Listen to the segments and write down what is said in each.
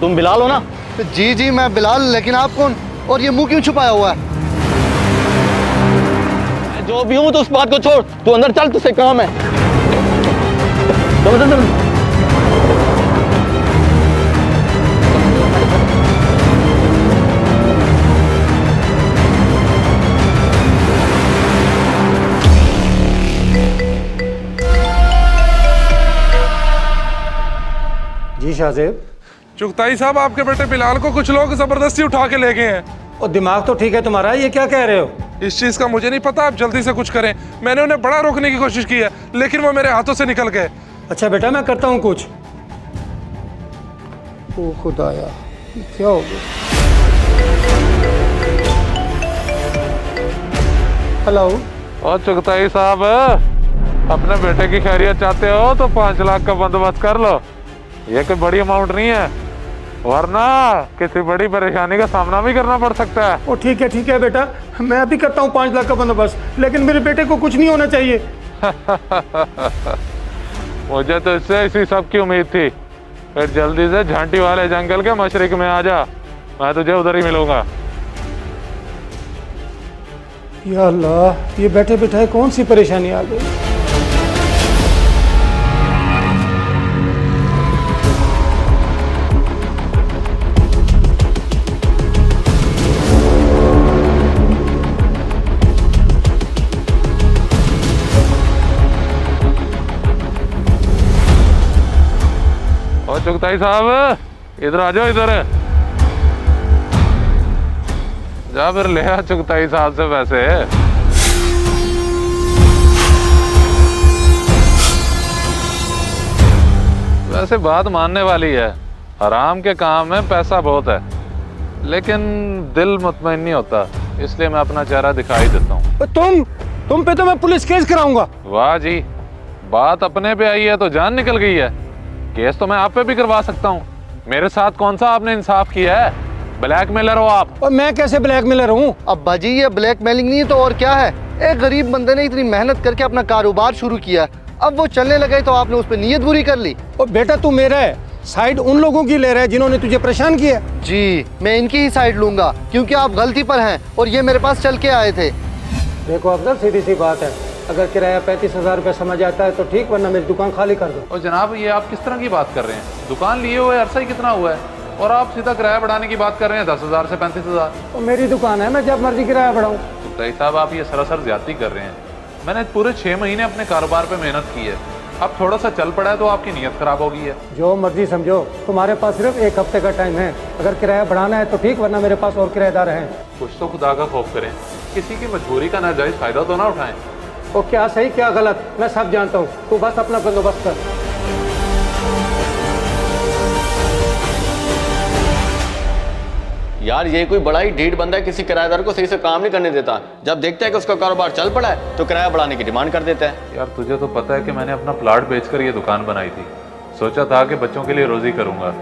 तुम बिलाल हो ना? जी जी मैं बिलाल, लेकिन आप कौन और ये मुंह क्यों छुपाया हुआ है? मैं जो भी हूँ तो उस बात को छोड़, तू अंदर चल, तुझसे काम है। चल चल चल। जी शाहजेब। चुगताई साहब, आपके बेटे बिलाल को कुछ लोग जबरदस्ती उठा के ले गए हैं। और दिमाग तो ठीक है तुम्हारा, ये क्या कह रहे हो? इस चीज का मुझे नहीं पता, आप जल्दी से कुछ करें। मैंने उन्हें बड़ा रोकने की कोशिश की है, लेकिन वो मेरे हाथों से निकल गए। अच्छा बेटा, मैं करता हूँ कुछ। ओ खुदाया, ये क्या हो गया? हेलो। और चुगताई साहब, अपने बेटे की खैरियत चाहते हो तो 5 लाख का बंदोबस्त कर लो। ये कोई बड़ी अमाउंट नहीं है, वरना किसी बड़ी परेशानी का सामना भी करना पड़ सकता है। ओ ठीक है बेटा, मैं अभी करता हूँ 5 लाख का बंदोबस्त, लेकिन मेरे बेटे को कुछ नहीं होना चाहिए। मुझे तो इससे इसी सब की उम्मीद थी। फिर जल्दी से झांटी वाले जंगल के मशरिक में आ जा, मैं तुझे उधर ही मिलूंगा। या अल्लाह, ये बैठे बैठाए कौन सी परेशानी आ गई? और चुगताई साहब, इधर आ जाओ, इधर जा, फिर ले आ चुगताई साहब से पैसे। वैसे बात मानने वाली है, हराम के काम में पैसा बहुत है, लेकिन दिल मुतमईन नहीं होता, इसलिए मैं अपना चेहरा दिखाई देता हूँ। तुम पे तो मैं पुलिस केस कराऊंगा। वाह जी, बात अपने पे आई है तो जान निकल गई है। केस तो मैं आप पे भी करवा सकता हूँ। मेरे साथ कौन सा आपने इंसाफ किया है? ब्लैकमेलर हो आप। और मैं कैसे ब्लैकमेलर हूँ? अब्बा जी, ये ब्लैकमेलिंग नहीं तो और क्या है? एक गरीब बंदे ने इतनी मेहनत करके अपना कारोबार शुरू किया, अब वो चलने लगे तो आपने उस पर नीयत बुरी कर ली। और बेटा तू मेरा है, साइड उन लोगों की ले रहा है जिन्होंने तुझे परेशान किया। जी, मैं इनकी ही साइड लूंगा, क्योंकि आप गलती पर हैं और ये मेरे पास चल के आए थे। देखो अफजल, सीधी सी बात है, अगर किराया 35,000 रुपये समझ आता है तो ठीक, वरना मेरी दुकान खाली कर दो। और जनाब, ये आप किस तरह की बात कर रहे हैं? दुकान लिए हुए अरसा ही कितना हुआ है, और आप सीधा किराया बढ़ाने की बात कर रहे हैं 10,000 से 35,000। और मेरी दुकान है, मैं जब मर्जी किराया बढ़ाऊँ। चुगताई साहब, आप ये सरासर ज्यादती कर रहे हैं। मैंने पूरे 6 महीने अपने कारोबार पे मेहनत की है, अब थोड़ा सा चल पड़ा है तो आपकी नीयत खराब हो गई है। जो मर्जी समझो, तुम्हारे पास सिर्फ 1 हफ्ते का टाइम है। अगर किराया बढ़ाना है तो ठीक, वरना मेरे पास और किराएदार हैं। कुछ तो खुदा का खौफ करें, किसी की मजबूरी का नाजायज फायदा तो ना उठाएं। और क्या सही क्या गलत मैं सब जानता हूँ, तू बस अपना बंदोबस्त कर। यार ये कोई बड़ा ही ढीठ बंदा है, किसी किराएदार को सही से काम नहीं करने देता। जब देखता है कि उसका कारोबार चल पड़ा है तो किराया बढ़ाने की डिमांड कर देता है। यार तुझे तो पता है कि मैंने अपना प्लाट बेचकर ये दुकान बनाई थी। सोचा था कि बच्चों के लिए रोजी करूंगा,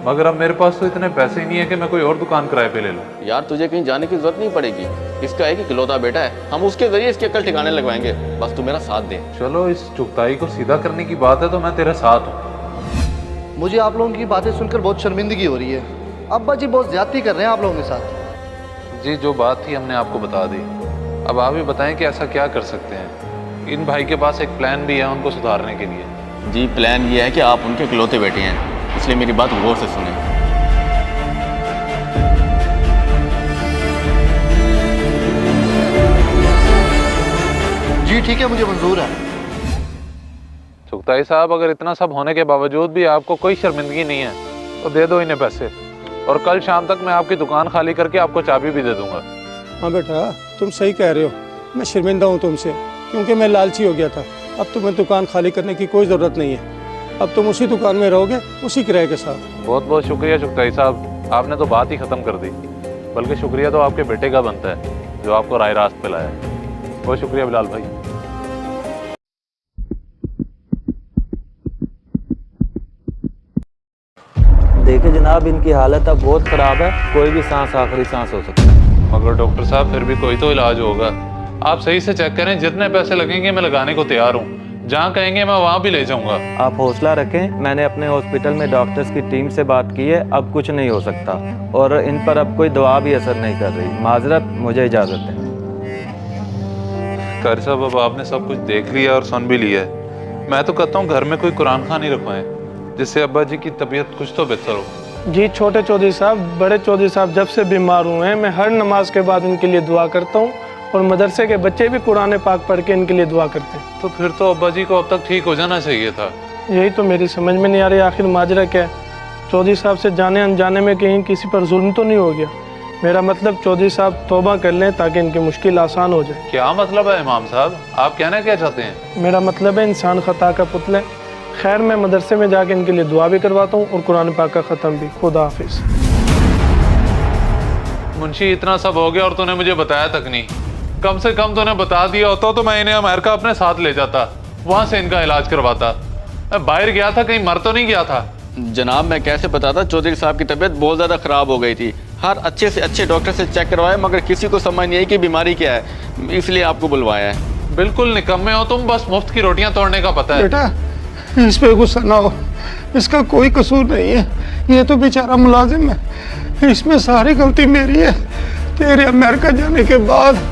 मगर अब मेरे पास तो इतने पैसे ही नहीं है कि मैं कोई और दुकान किराए पे ले लूं। यार तुझे कहीं जाने की जरूरत नहीं पड़ेगी, इसका एक इकलौता बेटा है, हम उसके जरिए इसकी अक्ल ठिकाने लगवाएंगे, बस तू मेरा साथ दे। चलो, इस चुगताई को सीधा करने की बात है तो मैं तेरे साथ हूँ। मुझे आप लोगों की बातें सुनकर बहुत शर्मिंदगी हो रही है। अब्बा जी बहुत ज्यादती कर रहे हैं आप लोगों के साथ। जी, जो बात थी हमने आपको बता दी, अब आप ही बताएं कि ऐसा क्या कर सकते हैं। इन भाई के पास एक प्लान भी है उनको सुधारने के लिए। जी, प्लान ये है कि आप उनके इकलौते बेटे हैं, इसलिए मेरी बात गौर से सुने। जी ठीक है, मुझे मंजूर है। चुगताई साहब, अगर इतना सब होने के बावजूद भी आपको कोई शर्मिंदगी नहीं है तो दे दो इन्हें पैसे, और कल शाम तक मैं आपकी दुकान खाली करके आपको चाबी भी दे दूंगा। हाँ बेटा, तुम सही कह रहे हो, मैं शर्मिंदा हूँ तुमसे, क्योंकि मैं लालची हो गया था। अब तुम्हें दुकान खाली करने की कोई ज़रूरत नहीं है, अब तुम उसी दुकान में रहोगे, उसी किराए के साथ। बहुत बहुत शुक्रिया चुगताई साहब, आपने तो बात ही ख़त्म कर दी। बल्कि शुक्रिया तो आपके बेटे का बनता है जो आपको राय रास्त पे लाया। बहुत शुक्रिया बिलाल भाई। देखिए जनाब, इनकी हालत अब बहुत ख़राब है, कोई भी सांस आखिरी सांस हो सकती है। मगर डॉक्टर साहब, फिर भी कोई तो इलाज होगा। आप सही से चेक करें, जितने पैसे लगेंगे मैं लगाने को तैयार हूँ। जहाँ कहेंगे मैं वहाँ भी ले जाऊंगा। आप हौसला रखें, मैंने अपने हॉस्पिटल में डॉक्टर्स की टीम से बात की है, अब कुछ नहीं हो सकता और इन पर अब कोई दवा भी असर नहीं कर रही। माजरत, मुझे इजाज़त है। कारी साहब, अब आपने सब कुछ देख लिया और सुन भी लिया है। मैं तो कहता हूँ घर में कोई कुरान खान ही रखवाएं, जिससे अब्बा जी की तबीयत कुछ तो बेहतर हो। जी छोटे चौधरी साहब, बड़े चौधरी साहब जब से बीमार हुए हैं मैं हर नमाज के बाद इनके लिए दुआ करता हूँ और मदरसे के बच्चे भी कुरान पाक पढ़ के इनके लिए दुआ करते हैं। तो फिर तो अब्बा जी को अब तक ठीक हो जाना चाहिए था। यही तो मेरी समझ में नहीं आ रही, आखिर माजरा क्या है। चौधरी साहब से जाने अनजाने में कहीं किसी पर जुल्म तो नहीं हो गया? मेरा मतलब चौधरी साहब तौबा कर लें ताकि इनकी मुश्किल आसान हो जाए। क्या मतलब है इमाम साहब, आप कहना क्या चाहते हैं? मेरा मतलब है इंसान खता का पुतला है। खैर, मैं मदरसे में जाके इनके लिए दुआ भी करवाता हूँ और कुरान पाक का ख़त्म भी। खुदा हाफिज़। मुंशी, इतना सब हो गया और तूने मुझे बताया तक नहीं। कम से कम तूने बता दिया होता तो मैं इन्हें अमेरिका अपने साथ ले जाता, वहां से इनका इलाज करवाता। मैं बाहर गया था, कहीं मर तो नहीं गया था? जनाब, मैं कैसे बताता, चौधरी साहब की तबीयत बहुत ज़्यादा ख़राब हो गई थी। हर अच्छे से अच्छे डॉक्टर से चेक करवाया मगर किसी को समझ नहीं आई कि बीमारी क्या है, इसलिए आपको बुलवाया है। बिल्कुल निकम्मे हो तुम, बस मुफ्त की रोटियां तोड़ने का पता है। बेटा, इस पे गुस्सा ना हो, इसका कोई कसूर नहीं है। ये तो बेचारा मुलाजिम है, इसमें सारी गलती मेरी है तेरे अमेरिका जाने के बाद।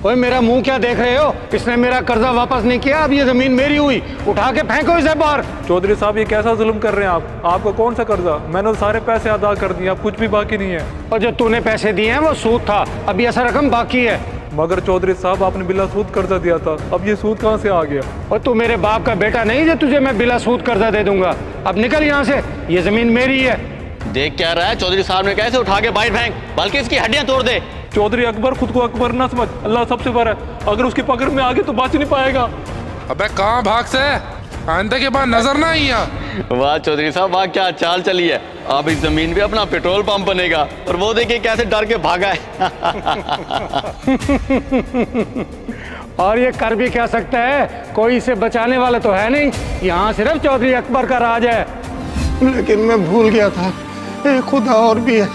ओए, मेरा मुंह क्या देख रहे हो? इसने मेरा कर्जा वापस नहीं किया, अब ये जमीन मेरी हुई। उठा के फेंको इसे बाहर। चौधरी साहब, ये कैसा जुल्म कर रहे हैं आप? आपको कौन सा कर्जा? मैंने तो सारे पैसे अदा कर दिए, अब कुछ भी बाकी नहीं है। और जो तूने पैसे दिए हैं वो सूद था, अब ये ऐसा रकम बाकी है। मगर चौधरी साहब, आपने बिला सूद कर्जा दिया था, अब ये सूद कहाँ से आ गया? और तू मेरे बाप का बेटा नहीं जो तुझे मैं बिला सूद कर्जा दे दूंगा। अब निकल यहाँ से, ये जमीन मेरी है। देख क्या रहा है, चौधरी साहब ने कैसे उठा के बाहर फेंक, बल्कि इसकी हड्डियां तोड़ दे। चौधरी अकबर खुद को अकबर ना समझ, अल्लाह सबसे बड़ा है। अगर उसकी पकड़ में आ गए तो बच ही नहीं पाएगा। अबे कहाँ भाग से, आंदे के बाद नजर ना आई। वाह चौधरी साहब, वाह क्या चाल चली है। अब इस जमीन पे अपना पेट्रोल पंप बनेगा और वो देखिए कैसे डर के भागा है। और ये कर भी क्या सकता है, कोई इसे बचाने वाला तो है नहीं। यहाँ सिर्फ चौधरी अकबर का राज है। लेकिन मैं भूल गया था, एक खुदा और भी है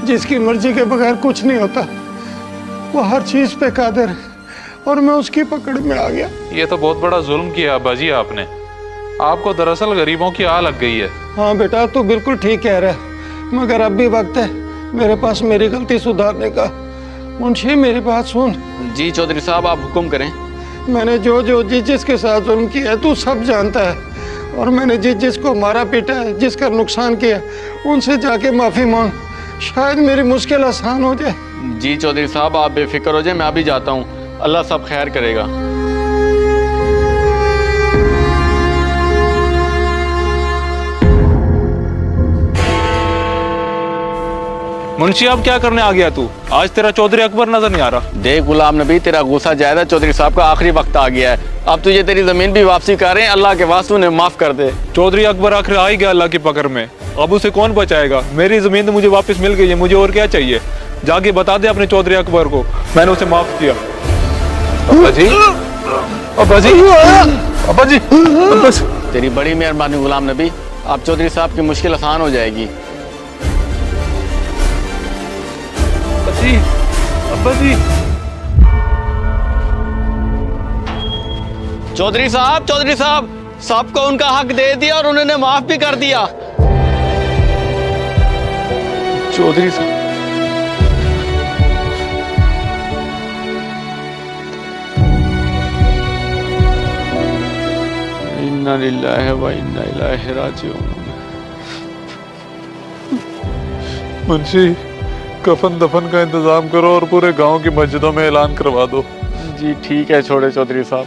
जिसकी मर्जी के बगैर कुछ नहीं होता। वो हर चीज पे कादिर है और मैं उसकी पकड़ में आ गया। ये तो बहुत बड़ा जुल्म किया अब्बा जी आपने। आपको दरअसल गरीबों की आह लग गई है। हाँ बेटा, तू बिल्कुल ठीक कह रहा है, मगर अब भी वक्त है मेरे पास मेरी गलती सुधारने का। मुंशी, मेरी बात सुन। जी चौधरी साहब, आप हुक्म करें। मैंने जो जो जिसके साथ जुल्म किया है तू सब जानता है, और मैंने जिसको मारा पीटा है, जिसका नुकसान किया, उनसे जाके माफ़ी मांग, शायद मेरी मुश्किल आसान हो जाए। जी चौधरी साहब, आप बेफिक्र हो जाए, मैं अभी जाता हूँ, अल्लाह सब खैर करेगा। मुंशी, अब क्या करने आ गया तू? आज तेरा चौधरी अकबर नजर नहीं आ रहा। देख गुलाम नबी, तेरा गुस्सा ज्यादा, चौधरी साहब का आखिरी वक्त आ गया है। अब तुझे तेरी जमीन भी वापसी कर रहे हैं, अल्लाह के वास्ते उन्हें माफ कर दे। चौधरी अकबर आखिर आ ही गया अल्लाह की पकड़ में, अब उसे कौन बचाएगा? मेरी जमीन तो मुझे वापस मिल गई है, मुझे और क्या चाहिए? जाके बता दे अपने चौधरी अकबर को मैंने उसे माफ किया। अब्बा जी, अब्बा जी, अब्बा जी, अब्बा जी। तेरी बड़ी मेहरबानी गुलाम नबी, अब चौधरी साहब की मुश्किल आसान हो जाएगी। अब्बा जी, चौधरी साहब, सबको उनका हक दे दिया और उन्होंने माफ भी कर दिया। चौधरी साहब, इन्ना लिल्लाहि व इन्ना इलैहि राजिऊन। मुंशी, कफन दफन का इंतजाम करो और पूरे गांव की मस्जिदों में ऐलान करवा दो। जी ठीक है छोड़े चौधरी साहब।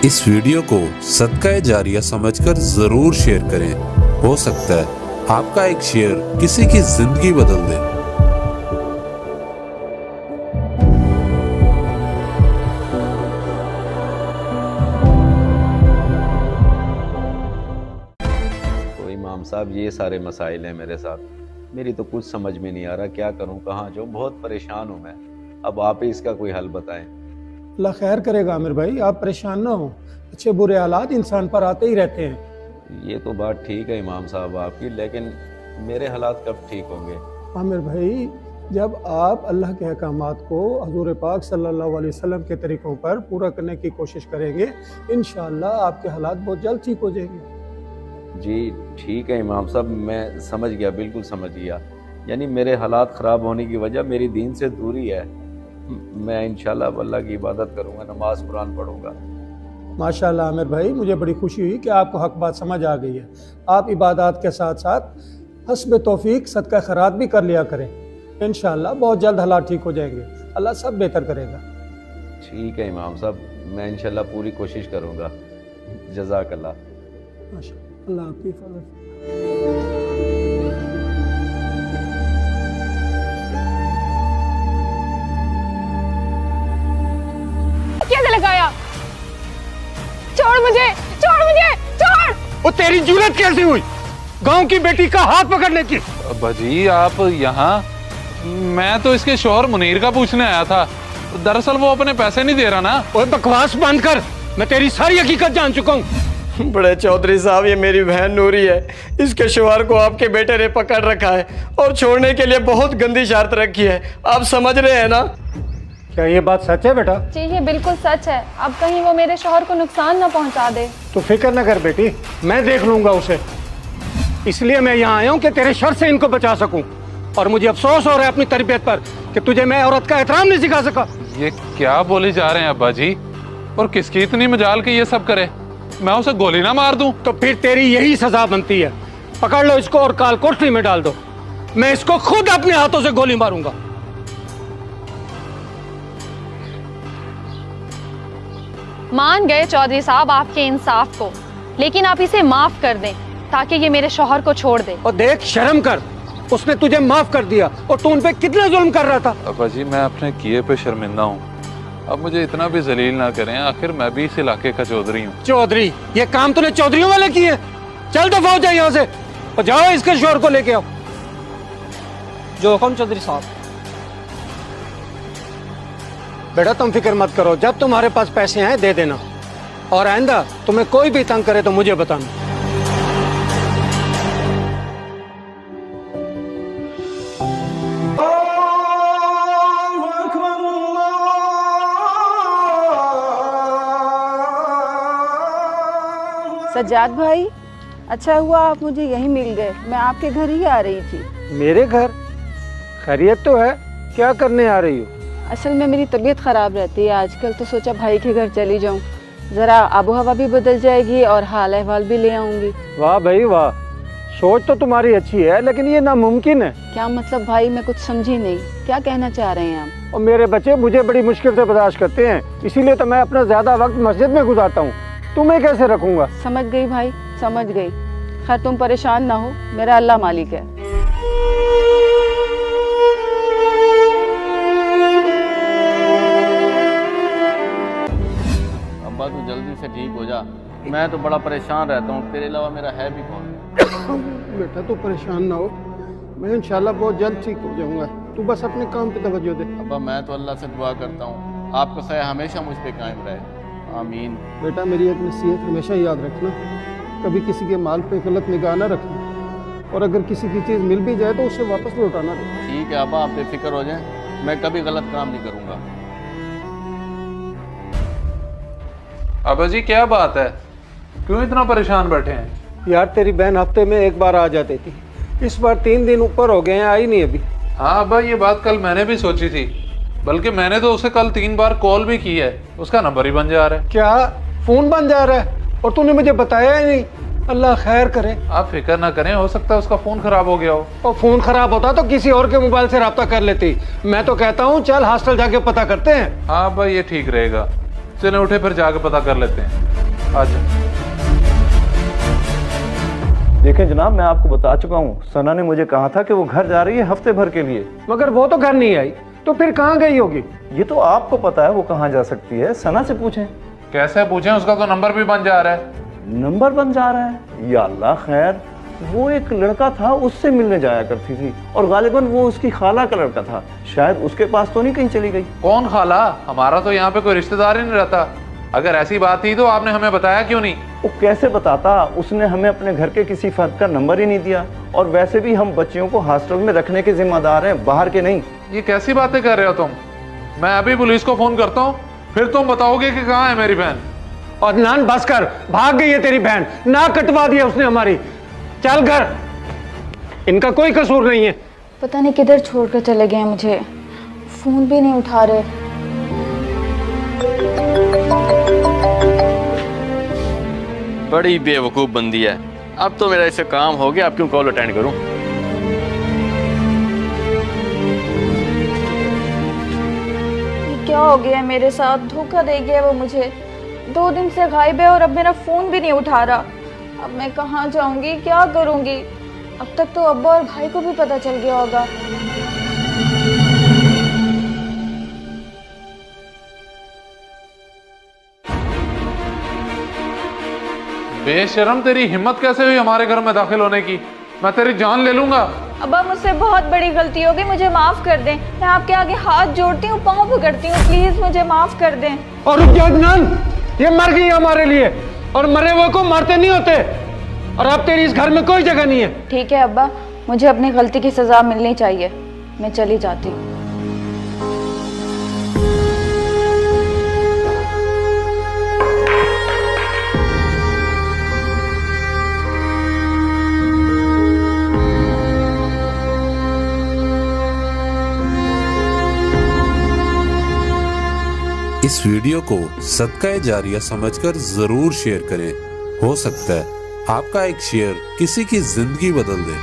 इस वीडियो को सदका जारिया समझकर जरूर शेयर करें। हो सकता है आपका एक शेयर किसी की जिंदगी बदल दे। तो इमाम साहब, ये सारे मसाइल हैं मेरे साथ। मेरी तो कुछ समझ में नहीं आ रहा, क्या करूं, कहाँ जाऊं, बहुत परेशान हूं मैं। अब आप ही इसका कोई हल बताएं। अल्लाह खैर करेगा आमिर भाई, आप परेशान ना हो। अच्छे बुरे हालात इंसान पर आते ही रहते हैं। ये तो बात ठीक है इमाम साहब आपकी, लेकिन मेरे हालात कब ठीक होंगे? आमिर भाई, जब आप अल्लाह के अहकामात को हजूर पाक सल्लल्लाहु अलैहि वसल्लम के तरीक़ों पर पूरा करने की कोशिश करेंगे, इंशाअल्लाह आपके हालात बहुत जल्द ठीक हो जाएंगे। जी ठीक है इमाम साहब, मैं समझ गया, बिल्कुल समझ गया। यानी मेरे हालात ख़राब होने की वजह मेरी दीन से दूरी है। मैं इंशाअल्लाह अल्लाह की इबादत करूँगा, नमाज कुरान पढ़ूँगा। माशाअल्लाह आमिर भाई, मुझे बड़ी खुशी हुई कि आपको हक बात समझ आ गई है। आप इबादत के साथ साथ हस्ब तौफीक सदका खैरात भी कर लिया करें। इंशाअल्लाह बहुत जल्द हालात ठीक हो जाएंगे, अल्लाह सब बेहतर करेगा। ठीक है इमाम साहब, मैं इंशाअल्लाह पूरी कोशिश करूँगा। जज़ाकल्लाह। माशाअल्लाह, अल्लाह आपकी हिफाजत। कैसे लगाया? छोड़ मुझे, छोड़ मुझे, छोड़! वो तेरी जुर्रत कैसी हुई गांव की बेटी का हाथ पकड़ने की? अब्बा जी आप यहाँ? मैं तो इसके शौहर मुनीर का पूछने आया था। दरअसल वो अपने पैसे नहीं दे रहा ना। ओए बकवास बंद कर, मैं तेरी सारी हकीकत जान चुका हूँ। बड़े चौधरी साहब, ये मेरी बहन नूरी है, इसके शौहर को आपके बेटे ने पकड़ रखा है और छोड़ने के लिए बहुत गंदी शर्त रखी है। आप समझ रहे हैं ना? क्या ये बात सच है बेटा? जी ये बिल्कुल सच है। अब कहीं वो मेरे शौहर को नुकसान ना पहुंचा दे। तू फिक्र न कर बेटी, मैं देख लूंगा उसे। इसलिए मैं यहाँ आया हूँ कि तेरे शर से इनको बचा सकूं। और मुझे अफसोस हो रहा है अपनी तरबियत पर कि तुझे मैं औरत का एहतराम नहीं सिखा सका। ये क्या बोले जा रहे हैं अब्बा जी? और किसकी इतनी मजाल कि ये सब करे? मैं उसे गोली ना मार दूं? तो फिर तेरी यही सजा बनती है। पकड़ लो इसको और काल कोठरी में डाल दो। मैं इसको खुद अपने हाथों से गोली मारूंगा। मान गए चौधरी साहब आपके इंसाफ को, लेकिन आप इसे माफ कर दें ताकि ये मेरे शौहर को छोड़ दे। और देख, शर्म कर, उसने तुझे माफ कर दिया और तू उन पे कितना जुल्म कर रहा था। अब्बा जी मैं अपने किए पे शर्मिंदा हूँ। अब मुझे इतना भी जलील ना करें, आखिर मैं भी इस इलाके का चौधरी हूँ। चौधरी? ये काम तूने चौधरियों वाले किए? चल दफा हो जाए यहाँ से और जाओ इसके शोर को लेके आओ। जो हुक्म चौधरी साहब। बेटा तुम फिक्र मत करो, जब तुम्हारे पास पैसे हैं दे देना, और आइंदा तुम्हें कोई भी तंग करे तो मुझे बताना। सज्जाद भाई, अच्छा हुआ आप मुझे यहीं मिल गए। मैं आपके घर ही आ रही थी। मेरे घर? खैरियत तो है, क्या करने आ रही हो? असल में मेरी तबीयत ख़राब रहती है आजकल, तो सोचा भाई के घर चली जाऊं, ज़रा आबो हवा भी बदल जाएगी और हाल अहवाल भी ले आऊंगी। वाह भाई वाह, सोच तो तुम्हारी अच्छी है, लेकिन ये नामुमकिन है। क्या मतलब भाई? मैं कुछ समझी नहीं, क्या कहना चाह रहे हैं आप? और मेरे बच्चे मुझे बड़ी मुश्किल से बर्दाश्त करते हैं, इसीलिए तो मैं अपना ज़्यादा वक्त मस्जिद में गुजारता हूँ। तुम्हें कैसे रखूँगा? समझ गई भाई, समझ गई। खैर तुम परेशान ना हो, मेरा अल्लाह मालिक है। अब्बा तू जल्दी से ठीक हो जा, मैं तो बड़ा परेशान रहता हूँ, तेरे अलावा मेरा है भी कौन? बेटा तू परेशान ना हो, मैं इंशाल्लाह बहुत जल्द ठीक हो जाऊंगा। तू बस अपने काम पे तवज्जो दे। अब्बा मैं तो अल्लाह से दुआ करता हूँ आपका ख्याल हमेशा मुझ पे कायम रहे, आमीन। बेटा मेरी एक नसीहत हमेशा याद रखना, कभी किसी के माल पे गलत निगाह ना रखना, और अगर किसी की चीज़ मिल भी जाए तो उसे वापस लौटाना दे। ठीक है अब्बा, आप बेफिक्र हो जाएं, मैं कभी गलत काम नहीं करूँगा। अब्बा जी क्या बात है, क्यों इतना परेशान बैठे हैं? यार तेरी बहन हफ्ते में एक बार आ जाती थी, इस बार 3 दिन ऊपर हो गए हैं, आई नहीं अभी। हाँ अब्बा, ये बात कल मैंने भी सोची थी, बल्कि मैंने तो उसे कल 3 बार कॉल भी की है, उसका नंबर ही बन जा रहा है। क्या फोन बन जा रहा है? और तूने मुझे बताया ही नहीं। अल्लाह खैर करे। आप फिक्र ना करें, हो सकता है उसका फोन खराब हो गया हो। और फोन खराब होता तो किसी और के मोबाइल से रब्ता कर लेती। मैं तो कहता हूँ चल हॉस्टल जाके पता करते हैं। हाँ अब्बा ये ठीक रहेगा, चले उठे फिर जाके पता कर लेते हैं। आज देखें जनाब, मैं आपको बता चुका हूँ, सना ने मुझे कहा था कि वो घर जा रही है हफ्ते भर के लिए। मगर वो तो घर नहीं आई, तो फिर कहाँ गई होगी? ये तो आपको पता है वो कहाँ जा सकती है, सना से पूछें। कैसे पूछें, उसका तो नंबर भी बन जा रहा है। नंबर बन जा रहा है? या अल्लाह खैर, वो एक लड़का था उससे मिलने जाया करती थी, और गालिबन वो उसकी खाला का लड़का था, शायद उसके पास तो नहीं कहीं चली गई। कौन खाला? हमारा तो यहाँ पे कोई रिश्तेदार ही नहीं रहता। अगर ऐसी बात थी तो आपने हमें बताया क्यों नहीं? वो कैसे बताता, उसने हमें अपने घर के किसी फर्द का नंबर ही नहीं दिया। और वैसे भी हम बच्चियों को हॉस्टल में रखने के जिम्मेदार हैं, बाहर के नहीं। ये कैसी बातें कर रहे हो तुम? मैं अभी पुलिस को फोन करता हूँ, फिर तुम बताओगे कि कहाँ है मेरी बहन। और नान बस कर, भाग गई है तेरी बहन, ना कटवा दिया उसने हमारी। चल घर, इनका कोई कसूर नहीं है। पता नहीं किधर छोड़कर चले गए हैं मुझे, फोन भी नहीं उठा रहे। बड़ी बेवकूफ़ बंदी है। अब तो मेरा इससे काम हो गया, अब क्यों कॉल अटेंड करूं? क्या हो गया है मेरे साथ, धोखा दे गया वो मुझे। 2 दिन से गायब है और अब मेरा फोन भी नहीं उठा रहा। अब मैं कहाँ जाऊंगी, क्या करूंगी? अब तक तो अब्बा और भाई को भी पता चल गया होगा। बेशरम, तेरी हिम्मत कैसे हुई हमारे घर में दाखिल होने की? मैं तेरी जान ले लूंगा। अब्बा मुझसे बहुत बड़ी गलती हो गई, मुझे माफ कर दें। मैं आपके आगे हाथ जोड़ती हूँ, पाँव पकड़ती हूँ, प्लीज मुझे माफ कर दें। और रुक जाओ अदनान, ये मर गई हमारे लिए, और मरे हुए को मारते नहीं होते। और अब तेरी इस घर में कोई जगह नहीं है। ठीक है अब्बा, मुझे अपनी गलती की सजा मिलनी चाहिए। मैं चली जाती हूँ। इस वीडियो को सदका जारिया समझकर जरूर शेयर करें। हो सकता है आपका एक शेयर किसी की जिंदगी बदल दे।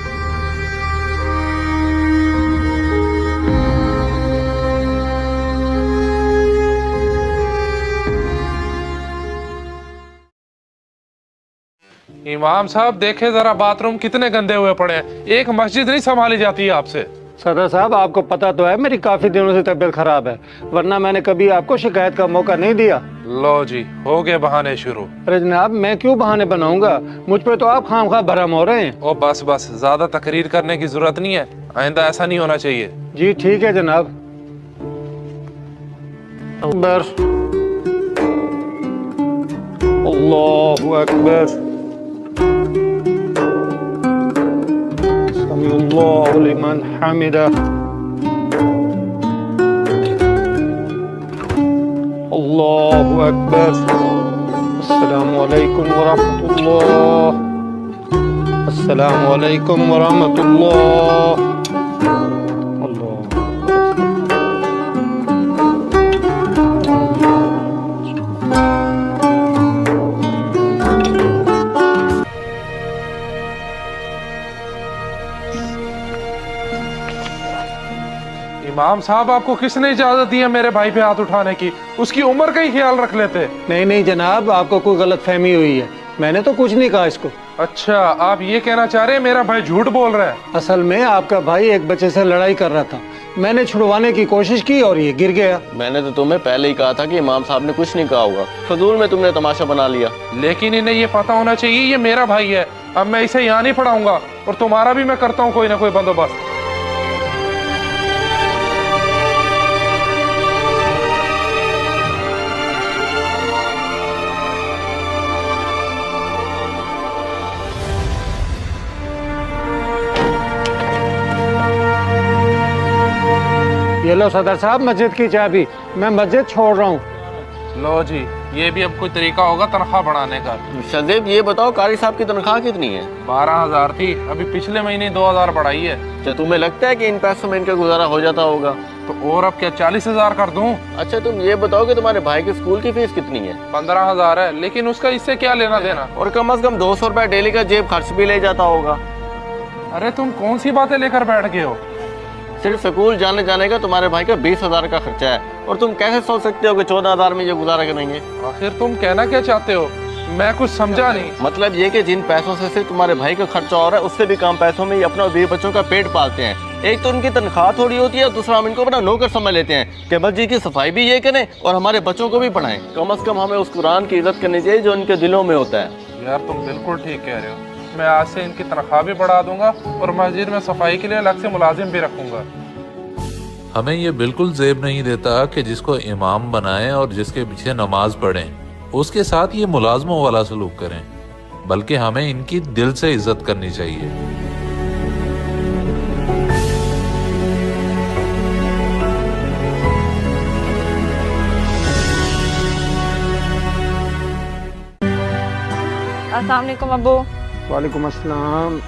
इमाम साहब देखे जरा, बाथरूम कितने गंदे हुए पड़े हैं। एक मस्जिद नहीं संभाली जाती है आपसे। सदर साहब, आपको पता तो है मेरी काफी दिनों से तबीयत खराब है, वरना मैंने कभी आपको शिकायत का मौका नहीं दिया। लो जी, हो गए बहाने शुरू। अरे जनाब, मैं क्यों बहाने बनाऊंगा? मुझ पे तो आप खामखा भरम हो रहे हैं। ओ बस बस, ज्यादा तकरीर करने की जरूरत नहीं है, आइंदा ऐसा नहीं होना चाहिए। जी ठीक है जनाब। अकबर, अल्लाहु अकबर, समीउल्लाहु लिमन हमिदा, अल्लाहु अकबर, अस्सलामु अलैकुम वरहमतुल्लाह, अस्सलामु अलैकुम वरहमतुल्लाह। इमाम साहब, आपको किसने इजाजत दी है मेरे भाई पे हाथ उठाने की? उसकी उम्र का ही ख्याल रख लेते। नहीं नहीं जनाब, आपको कोई गलत फहमी हुई है, मैंने तो कुछ नहीं कहा इसको। अच्छा, आप ये कहना चाह रहे हैं मेरा भाई झूठ बोल रहा है? असल में आपका भाई एक बच्चे से लड़ाई कर रहा था, मैंने छुड़वाने की कोशिश की और ये गिर गया। मैंने तो तुम्हें पहले ही कहा था कि इमाम साहब ने कुछ नहीं कहा होगा, फजूल में तुमने तमाशा बना लिया। लेकिन इन्हें ये पता होना चाहिए ये मेरा भाई है। अब मैं इसे यहाँ नहीं पढ़ाऊंगा और तुम्हारा भी मैं करता हूँ कोई ना कोई बंदोबस्त। ये लो सदर साहब मस्जिद की चाबी, मैं मस्जिद छोड़ रहा हूँ। लो जी, ये भी अब कोई तरीका होगा तनख्वाह बढ़ाने का। शहजेब, ये बताओ कारी साहब की तनख्वाह कितनी है? 12,000 थी, अभी पिछले महीने 2,000 बढ़ाई है। क्या तुम्हें लगता है कि इन पैसों में इनका गुजारा हो जाता होगा? तो और अब क्या 40,000 कर दूं? अच्छा, तुम ये बताओ कि तुम्हारे भाई के स्कूल की फीस कितनी है? 15,000 है, लेकिन उसका इससे क्या लेना देना? और कम से कम 200 रुपए डेली का जेब खर्च भी ले जाता होगा। अरे तुम कौन सी बातें लेकर बैठ गए हो? सिर्फ स्कूल जाने का तुम्हारे भाई का 20,000 का खर्चा है, और तुम कैसे सोच सकते हो कि 14,000 में ये गुजारा करेंगे? आखिर तुम कहना क्या चाहते हो? मैं कुछ समझा नहीं। मतलब ये कि जिन पैसों से सिर्फ तुम्हारे भाई का खर्चा हो रहा है, उससे भी कम पैसों में ये अपना 20 बच्चों का पेट पालते हैं। एक तो उनकी तनख्वाह थोड़ी होती है, दूसरा हम इनको अपना नौकर समझ लेते हैं कि मस्जिद की सफाई भी ये करें और हमारे बच्चों को भी पढ़ाएं। कम से कम हमें उस कुरान की इज्जत करनी चाहिए जो उनके दिलों में होता है। यार तुम बिल्कुल ठीक कह रहे हो, मैं आज से इनकी तनख्वाह भी बढ़ा दूंगा और मस्जिद में सफाई के लिए अलग से मुलाजिम भी रखूंगा। हमें ये बिल्कुल जेब नहीं देता कि जिसको इमाम बनाएं और जिसके पीछे नमाज पढ़ें। उसके साथ ये मुलाजमों वाला सलूक करें, बल्कि हमें इनकी दिल से इज्जत करनी चाहिए। अस्सलाम वालेकुम अब्बू। वालेकुम अस्सलाम।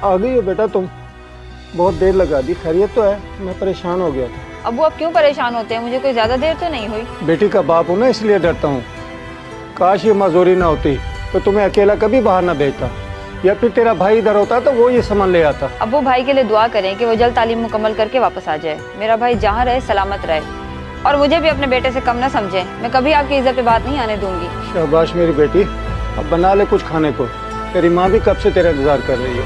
आ गई हो बेटा तुम? बहुत देर लगा दी। खैरियत तो है? मैं परेशान हो गया था। अब्बू आप क्यों परेशान होते हैं? मुझे कोई ज़्यादा देर तो नहीं हुई। बेटी का बाप हूँ ना, इसलिए डरता हूँ। काश ये मजदूरी ना होती तो तुम्हें अकेला कभी बाहर ना भेजता, या फिर तेरा भाई इधर होता तो वो ये सामान ले आता। अब्बू भाई के लिए दुआ करें कि वो जल्द तालीम मुकम्मल करके वापस आ जाए। मेरा भाई जहाँ रहे सलामत रहे, और मुझे भी अपने बेटे से कम ना समझे। मैं कभी आपकी इज्जत पे बात नहीं आने दूंगी। शाबाश मेरी बेटी, अब बना ले कुछ खाने को। तेरी माँ भी कब से तेरा इंतजार कर रही है।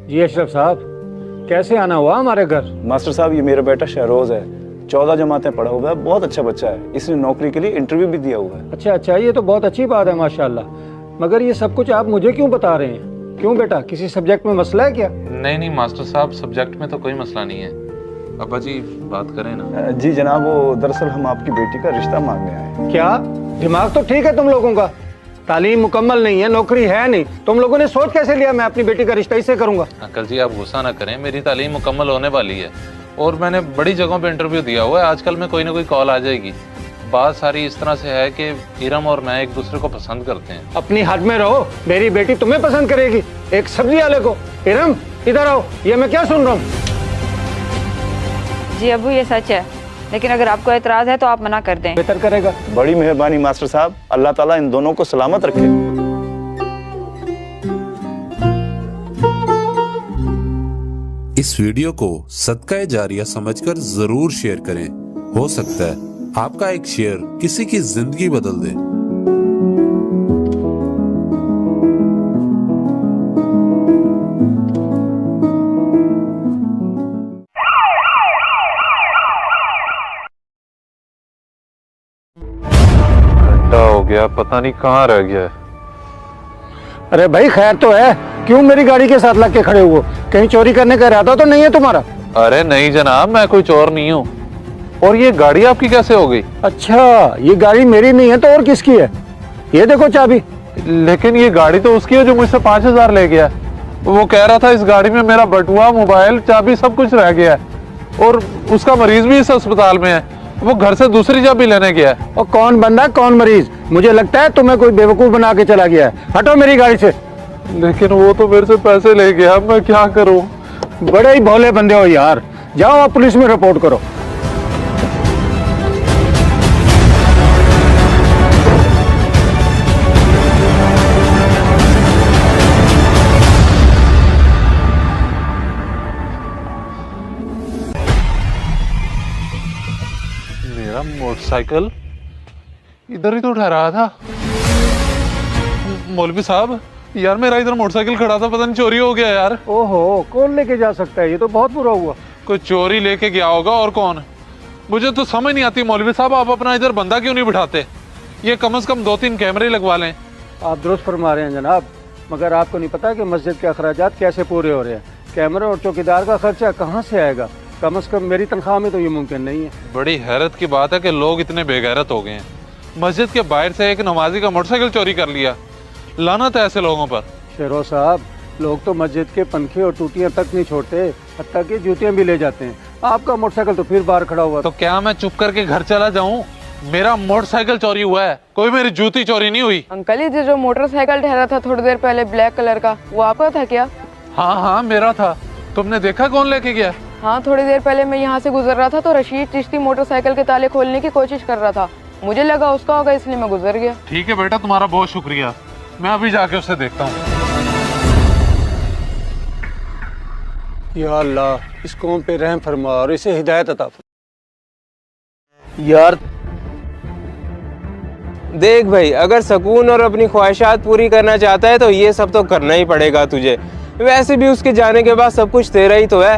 जी अशरफ साहब, कैसे आना हुआ हमारे घर? मास्टर साहब, ये मेरा बेटा शहरोज है, 14 जमातें पढ़ा हुआ है, बहुत अच्छा बच्चा है। इसने नौकरी के लिए इंटरव्यू भी दिया हुआ है। अच्छा अच्छा, ये तो बहुत अच्छी बात है माशाल्लाह। मगर ये सब कुछ आप मुझे क्यों बता रहे हैं? क्यों बेटा, किसी सब्जेक्ट में मसला है क्या? नहीं नहीं मास्टर साहब, सब्जेक्ट में तो कोई मसला नहीं है। अब्बा जी बात करें ना। जी जनाब, वो दरअसल हम आपकी बेटी का रिश्ता मांगने आए हैं। क्या दिमाग तो ठीक है तुम लोगों का? तालीम मुकम्मल नहीं है, नौकरी है नहीं, तुम लोगों ने सोच कैसे लिया मैं अपनी बेटी का रिश्ता इससे करूंगा? अंकल जी आप गुस्सा ना करें, मेरी तालीम मुकम्मल होने वाली है और मैंने बड़ी जगहों पे इंटरव्यू दिया हुआ है। आजकल में कोई ना कोई कॉल आ जाएगी। बात सारी इस तरह से है कि इरम और मैं एक दूसरे को पसंद करते हैं। अपनी हद में रहो, मेरी बेटी तुम्हें पसंद करेगी, एक सब्जी वाले को। इरम इधर आओ, ये मैं क्या सुन रहा हूँ? जी अब्बू ये सच है, लेकिन अगर आपको एतराज है तो आप मना कर दें। बेहतर करेगा। बड़ी मेहरबानी मास्टर साहब, अल्लाह ताला इन दोनों को सलामत रखे। इस वीडियो को सदका जारिया समझकर जरूर शेयर करें। हो सकता है आपका एक शेयर किसी की जिंदगी बदल दे। घंटा हो गया, पता नहीं कहाँ रह गया है। अरे भाई खैर तो है, क्यों मेरी गाड़ी के साथ लग के खड़े हुए? कहीं चोरी करने का इरादा तो नहीं है तुम्हारा? अरे नहीं जनाब, मैं कोई चोर नहीं हूँ। और ये गाड़ी आपकी कैसे हो गई? अच्छा, ये गाड़ी मेरी नहीं है तो और किसकी है? ये देखो चाबी। लेकिन ये गाड़ी तो उसकी है जो मुझसे 5000 ले गया। वो कह रहा था इस गाड़ी में मेरा बटुआ, मोबाइल, चाबी सब कुछ रह गया है और उसका मरीज भी इस अस्पताल में है। वो घर से दूसरी चाबी लेने गया है। और कौन बंदा कौन मरीज? मुझे लगता है तुम्हें कोई बेवकूफ बना के चला गया है। हटो मेरी गाड़ी से। लेकिन वो तो मेरे से पैसे ले गया, मैं क्या करूं? बड़े ही भोले बंदे हो यार। जाओ आप पुलिस में रिपोर्ट करो। मेरा मोटरसाइकिल इधर ही तो ठहरा था। मौलवी साहब, यार मेरा इधर मोटरसाइकिल खड़ा था, पता नहीं चोरी हो गया यार। ओहो, कौन लेके जा सकता है? ये तो बहुत बुरा हुआ। कोई चोरी लेके गया होगा, और कौन? मुझे तो समझ नहीं आती मौलवी साहब, आप अपना इधर बंदा क्यों नहीं बिठाते? ये कम से कम 2-3 कैमरे लगवा लें। आप दुरुस्त फरमा रहे हैं जनाब, मगर आपको नहीं पता कि मस्जिद के अखराजात कैसे पूरे हो रहे हैं। कैमरे और चौकीदार का खर्चा कहाँ से आएगा? कम से कम मेरी तनख्वाह में तो ये मुमकिन नहीं है। बड़ी हैरत की बात है कि लोग इतने बेगैरत हो गए हैं। मस्जिद के बाहर से एक नमाजी का मोटरसाइकिल चोरी कर लिया। लानत है ऐसे लोगों पर। शेरो साहब, लोग तो मस्जिद के पंखे और टूटियां तक नहीं छोड़ते, हत्ता कि जूतियां भी ले जाते हैं। आपका मोटरसाइकिल तो फिर बाहर खड़ा हुआ। तो क्या मैं चुप करके घर चला जाऊं? मेरा मोटरसाइकिल चोरी हुआ है, कोई मेरी जूती चोरी नहीं हुई। अंकल ये जो मोटरसाइकिल ठहरा था थोड़ी देर पहले ब्लैक कलर का, वो आपका था क्या? हाँ हाँ मेरा था। तुमने देखा कौन लेके गया? हाँ, थोड़ी देर पहले मैं यहाँ से गुजर रहा था तो रशीद चिश्ती मोटरसाइकिल के ताले खोलने की कोशिश कर रहा था। मुझे लगा उसका होगा, इसलिए मैं गुजर गया। ठीक है बेटा, तुम्हारा बहुत शुक्रिया। मैं अभी जाके उसे देखता हूँ। या अल्लाह, इस कौम पे रहम फरमा और इसे हिदायत अता फरमा। यार देख भाई, अगर सुकून और अपनी ख्वाहिशात पूरी करना चाहता है तो ये सब तो करना ही पड़ेगा तुझे। वैसे भी उसके जाने के बाद सब कुछ तेरा ही तो है।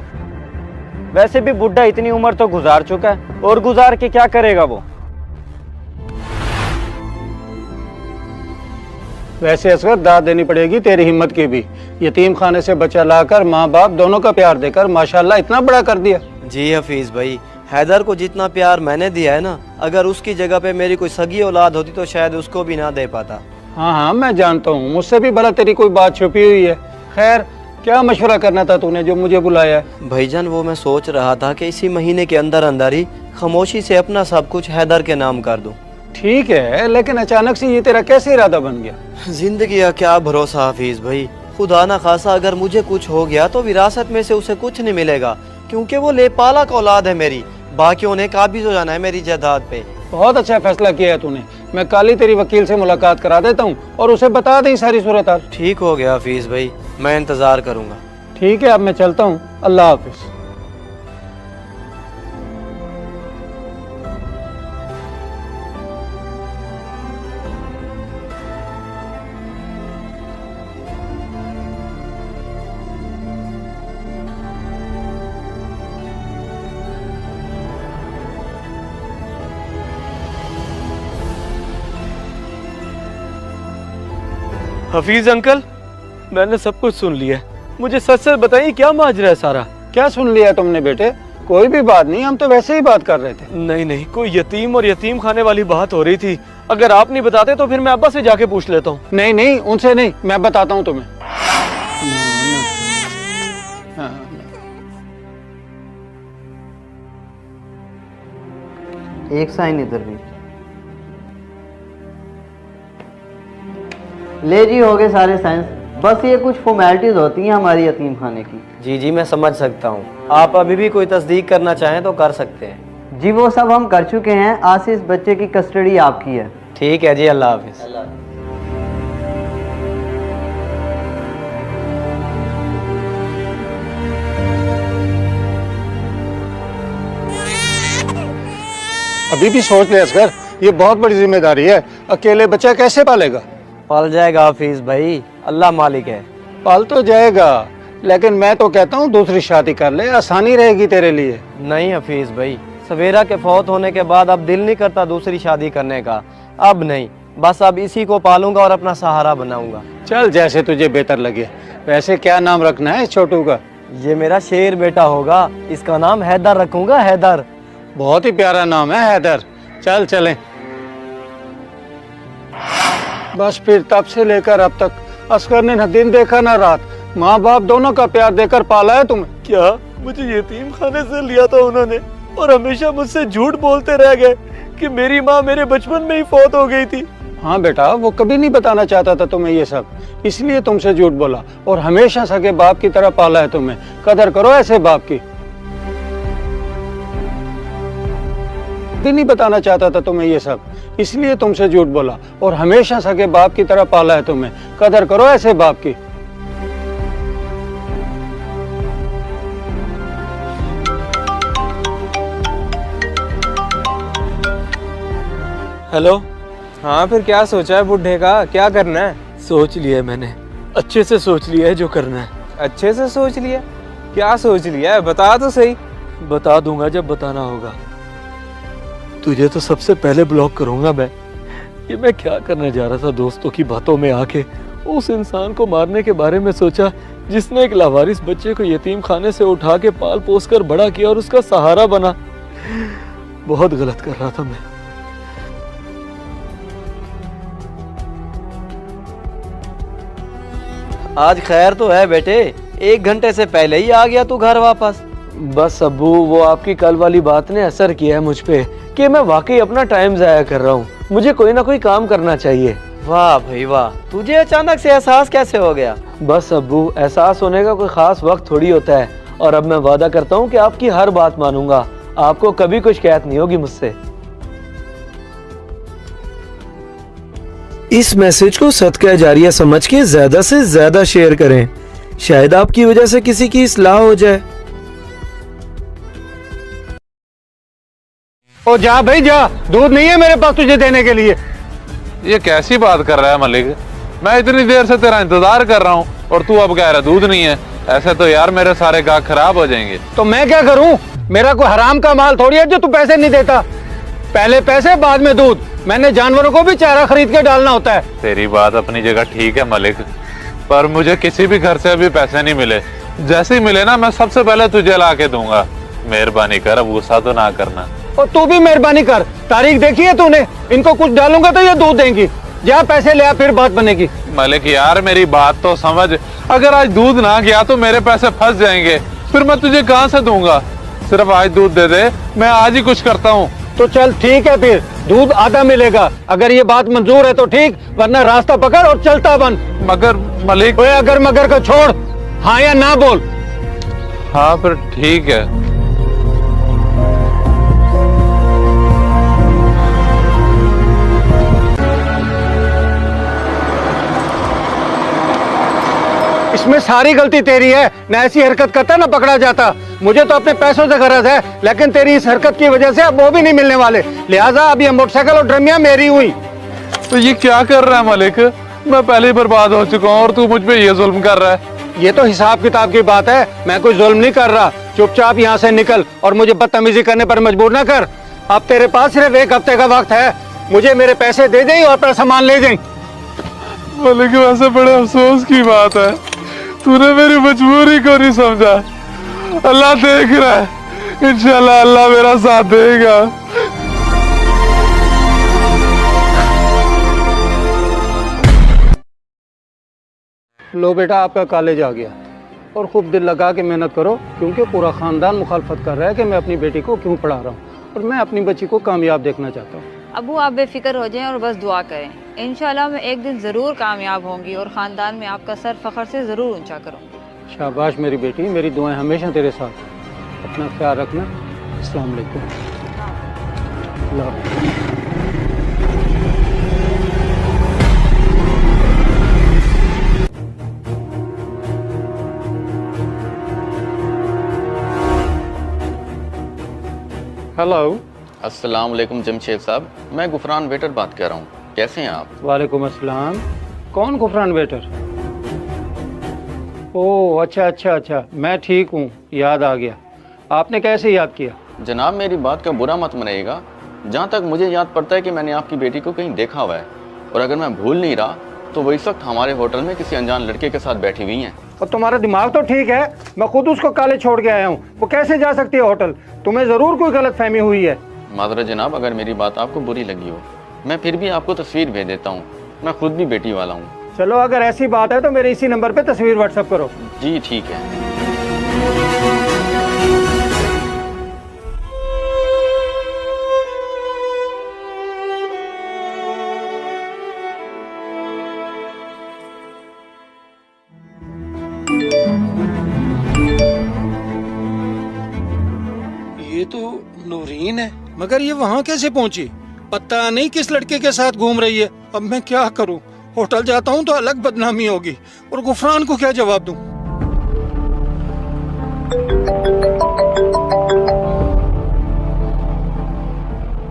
वैसे भी बुढ़ा इतनी उम्र तो गुजार चुका है, और गुजार के क्या करेगा वो? वैसे असगर दाद देनी पड़ेगी तेरी हिम्मत की भी। यतीम खाने से बच्चा लाकर माँ बाप दोनों का प्यार देकर माशाल्लाह इतना बड़ा कर दिया। जी हफीज़ भाई, हैदर को जितना प्यार मैंने दिया है ना, अगर उसकी जगह पे मेरी कोई सगी औलाद होती तो शायद उसको भी ना दे पाता। हाँ हाँ मैं जानता हूँ, मुझसे भी भला तेरी कोई बात छुपी हुई है। खैर क्या मशवरा करना था तूने जो मुझे बुलाया है? भाईजान वो मैं सोच रहा था कि इसी महीने के अंदर अंदर ही खामोशी से अपना सब कुछ हैदर के नाम कर दूं। ठीक है, लेकिन अचानक से ये तेरा कैसे इरादा बन गया? जिंदगी का क्या भरोसा हफीज भाई, खुदा ना खासा अगर मुझे कुछ हो गया तो विरासत में से उसे कुछ नहीं मिलेगा, क्योंकि वो लेपालक औलाद है मेरी। बाकियों ने काबिज हो जाना है मेरी जायदाद पे। बहुत अच्छा फैसला किया है तूने। मैं कल ही तेरी वकील से मुलाकात करा देता हूँ और उसे बता दें सारी सूरत हाल। ठीक हो गया हफीज भाई, मैं इंतजार करूंगा। ठीक है, अब मैं चलता हूँ। अल्लाह हाफिज। हफीज अंकल, मैंने सब कुछ सुन लिया है, मुझे सच सच बताइए क्या माजरा है सारा? क्या सुन लिया तुमने बेटे? कोई भी बात नहीं, हम तो वैसे ही बात कर रहे थे। नहीं नहीं, कोई यतीम और यतीम खाने वाली बात हो रही थी। अगर आप नहीं बताते तो फिर मैं अब्बा से जाके पूछ लेता हूँ। नहीं नहीं, उनसे नहीं, मैं बताता हूँ तुम्हें। एक साइन इधर भी ले जी, हो गए सारे साइंस। बस ये कुछ फॉर्मेलिटीज होती हैं हमारी यतीम खाने की। जी जी मैं समझ सकता हूँ, आप अभी भी कोई तस्दीक करना चाहें तो कर सकते हैं। जी वो सब हम कर चुके हैं, आज से इस बच्चे की कस्टडी आपकी है। ठीक है जी, अल्लाह हाफिज। अभी भी सोच ले असगर, ये बहुत बड़ी जिम्मेदारी है। अकेले बच्चा कैसे पालेगा? पाल जाएगा हफीज भाई, अल्लाह मालिक है। पाल तो जाएगा, लेकिन मैं तो कहता हूँ दूसरी शादी कर ले, आसानी रहेगी तेरे लिए। नहीं हफीज भाई, सवेरा के फौत होने के बाद अब दिल नहीं करता दूसरी शादी करने का। अब नहीं, बस अब इसी को पालूंगा और अपना सहारा बनाऊंगा। चल जैसे तुझे बेहतर लगे। वैसे क्या नाम रखना है छोटू का? ये मेरा शेर बेटा होगा, इसका नाम हैदर रखूंगा, हैदर। बहुत ही प्यारा नाम है हैदर। चल चलें। बस फिर तब से लेकर अब तक असगर ने न दिन देखा न रात, माँ बाप दोनों का प्यार देकर पाला है तुम्हें। क्या मुझे यतीम खाने से लिया था उन्होंने, और हमेशा मुझसे झूठ बोलते रह गए कि मेरी माँ मेरे बचपन में ही फौत हो गई थी। हाँ बेटा, वो कभी नहीं बताना चाहता था तुम्हें ये सब, इसलिए तुमसे झूठ बोला और हमेशा सगे बाप की तरह पाला है तुम्हें। कदर करो ऐसे बाप की। कभी नहीं बताना चाहता था तुम्हें ये सब, इसलिए तुमसे झूठ बोला और हमेशा सगे बाप की तरह पाला है तुम्हें। कदर करो ऐसे बाप की। हेलो। हाँ फिर क्या सोचा है बुढ़े का, क्या करना है? सोच लिया है मैंने, अच्छे से सोच लिया है जो करना है। अच्छे से सोच लिया? क्या सोच लिया है, बता तो सही। बता दूंगा जब बताना होगा। तुझे तो सबसे पहले ब्लॉक करूंगा मैं। ये मैं क्या करने जा रहा था दोस्तों की बातों में आके, उस इंसान को मारने के बारे में सोचा जिसने एक लावारिस बच्चे को यतीम खाने से उठा के पाल पोस कर बड़ा किया और उसका सहारा बना। बहुत गलत कर रहा था मैं। आज खैर तो है बेटे, 1 घंटे से पहले ही आ गया तू घर वापस। बस अब्बू, वो आपकी कल वाली बात ने असर किया है मुझ पे कि मैं वाकई अपना टाइम जाया कर रहा हूँ। मुझे कोई ना कोई काम करना चाहिए। वाह भाई वाह, तुझे अचानक से एहसास कैसे हो गया? बस अब्बू, एहसास होने का कोई खास वक्त थोड़ी होता है, और अब मैं वादा करता हूँ कि आपकी हर बात मानूंगा। आपको कभी कोई शिकायत नहीं होगी मुझसे। इस मैसेज को सदका जारिया समझ के ज्यादा से ज्यादा शेयर करें, शायद आपकी वजह से किसी की इस्लाह हो जाए। ओ जा भाई जा, दूध नहीं है मेरे पास तुझे देने के लिए। ये कैसी बात कर रहा है मलिक? मैं इतनी देर से तेरा इंतजार कर रहा हूँ और तू अब कह रहा दूध नहीं है। ऐसे तो यार मेरे सारे गाहक खराब हो जाएंगे। तो मैं क्या करूँ? मेरा कोई हराम का माल थोड़ी है जो तू पैसे नहीं देता। पहले पैसे बाद में दूध। मैंने जानवरों को भी चारा खरीद के डालना होता है। तेरी बात अपनी जगह ठीक है मलिक, पर मुझे किसी भी घर से अभी पैसे नहीं मिले। जैसे ही मिले ना मैं सबसे पहले तुझे ला के दूंगा। मेहरबानी कर, अब गुस्सा तो ना करना। और तू भी मेहरबानी कर, तारीख देखी है तूने? इनको कुछ डालूंगा तो ये दूध देंगी। जा पैसे ले आ, फिर बात बनेगी। मलिक यार मेरी बात तो समझ, अगर आज दूध ना गया तो मेरे पैसे फंस जाएंगे, फिर मैं तुझे कहाँ से दूंगा। सिर्फ आज दूध दे दे, मैं आज ही कुछ करता हूँ। तो चल ठीक है, फिर दूध आधा मिलेगा। अगर ये बात मंजूर है तो ठीक, वरना रास्ता पकड़ और चलता बन। मगर मलिक, ओए अगर मगर का छोड़, हाँ या ना बोल। हाँ फिर ठीक है। इसमें सारी गलती तेरी है। न ऐसी हरकत करता ना पकड़ा जाता। मुझे तो अपने पैसों से गरज है, लेकिन तेरी इस हरकत की वजह से अब वो भी नहीं मिलने वाले। लिहाजा अब ये मोटरसाइकिल और ड्रमिया मेरी हुई। तो ये क्या कर रहा है मलिक? मैं पहले ही बर्बाद हो चुका हूँ और तू मुझ पे ये जुल्म कर रहा है। ये तो हिसाब किताब की बात है, मैं कोई जुल्म नहीं कर रहा। चुपचाप यहाँ से निकल और मुझे बदतमीजी करने पर मजबूर ना कर। अब तेरे पास सिर्फ एक हफ्ते का वक्त है। मुझे मेरे पैसे दे दें और अपना सामान ले जाए। मलिक वैसे बड़े अफसोस की बात है, तूने मेरी मजबूरी को नहीं समझा। अल्लाह देख रहा है, इंशाल्लाह अल्लाह मेरा साथ देगा। लो बेटा, आपका कॉलेज आ गया और खूब दिल लगा के मेहनत करो, क्योंकि पूरा खानदान मुखालफत कर रहा है कि मैं अपनी बेटी को क्यों पढ़ा रहा हूँ, और मैं अपनी बच्ची को कामयाब देखना चाहता हूँ। अबू आप बेफिक्र हो जाएं और बस दुआ करें। इंशाल्लाह मैं एक दिन ज़रूर कामयाब होंगी और ख़ानदान में आपका सर फ़ख्र से ज़रूर ऊंचा करूँगी। शाबाश मेरी बेटी, मेरी दुआएं हमेशा तेरे साथ। अपना ख्याल रखना। अस्सलाम वालेकुम। अल्लाह हाफ़िज़। हेलो। अस्सलाम वालेकुम जमशेद साहब, मैं गुफरान वेटर बात कर रहा हूँ। कैसे हैं आप? वालेकुम अस्सलाम। कौन गुफरान वेटर? ओह अच्छा अच्छा अच्छा, मैं ठीक हूँ, याद आ गया। आपने कैसे याद किया? जनाब मेरी बात का बुरा मत मनाइएगा, जहाँ तक मुझे याद पड़ता है कि मैंने आपकी बेटी को कहीं देखा हुआ है, और अगर मैं भूल नहीं रहा तो वो इस वक्त हमारे होटल में किसी अनजान लड़के के साथ बैठी हुई हैं। और तुम्हारा दिमाग तो ठीक है, मैं खुद उसको कॉलेज छोड़ के आया हूँ। वो कैसे जा सकती है होटल? तुम्हें ज़रूर कोई गलत फहमी हुई है। मादरा जनाब, अगर मेरी बात आपको बुरी लगी हो, मैं फिर भी आपको तस्वीर भेज देता हूँ। मैं खुद भी बेटी वाला हूँ। चलो अगर ऐसी बात है तो मेरे इसी नंबर पे तस्वीर व्हाट्सएप करो। जी ठीक है। ये तो नूरीन है, मगर ये वहाँ कैसे पहुँची? पता नहीं किस लड़के के साथ घूम रही है। अब मैं क्या करूँ? होटल जाता हूँ तो अलग बदनामी होगी, और गुफरान को क्या जवाब दूँ?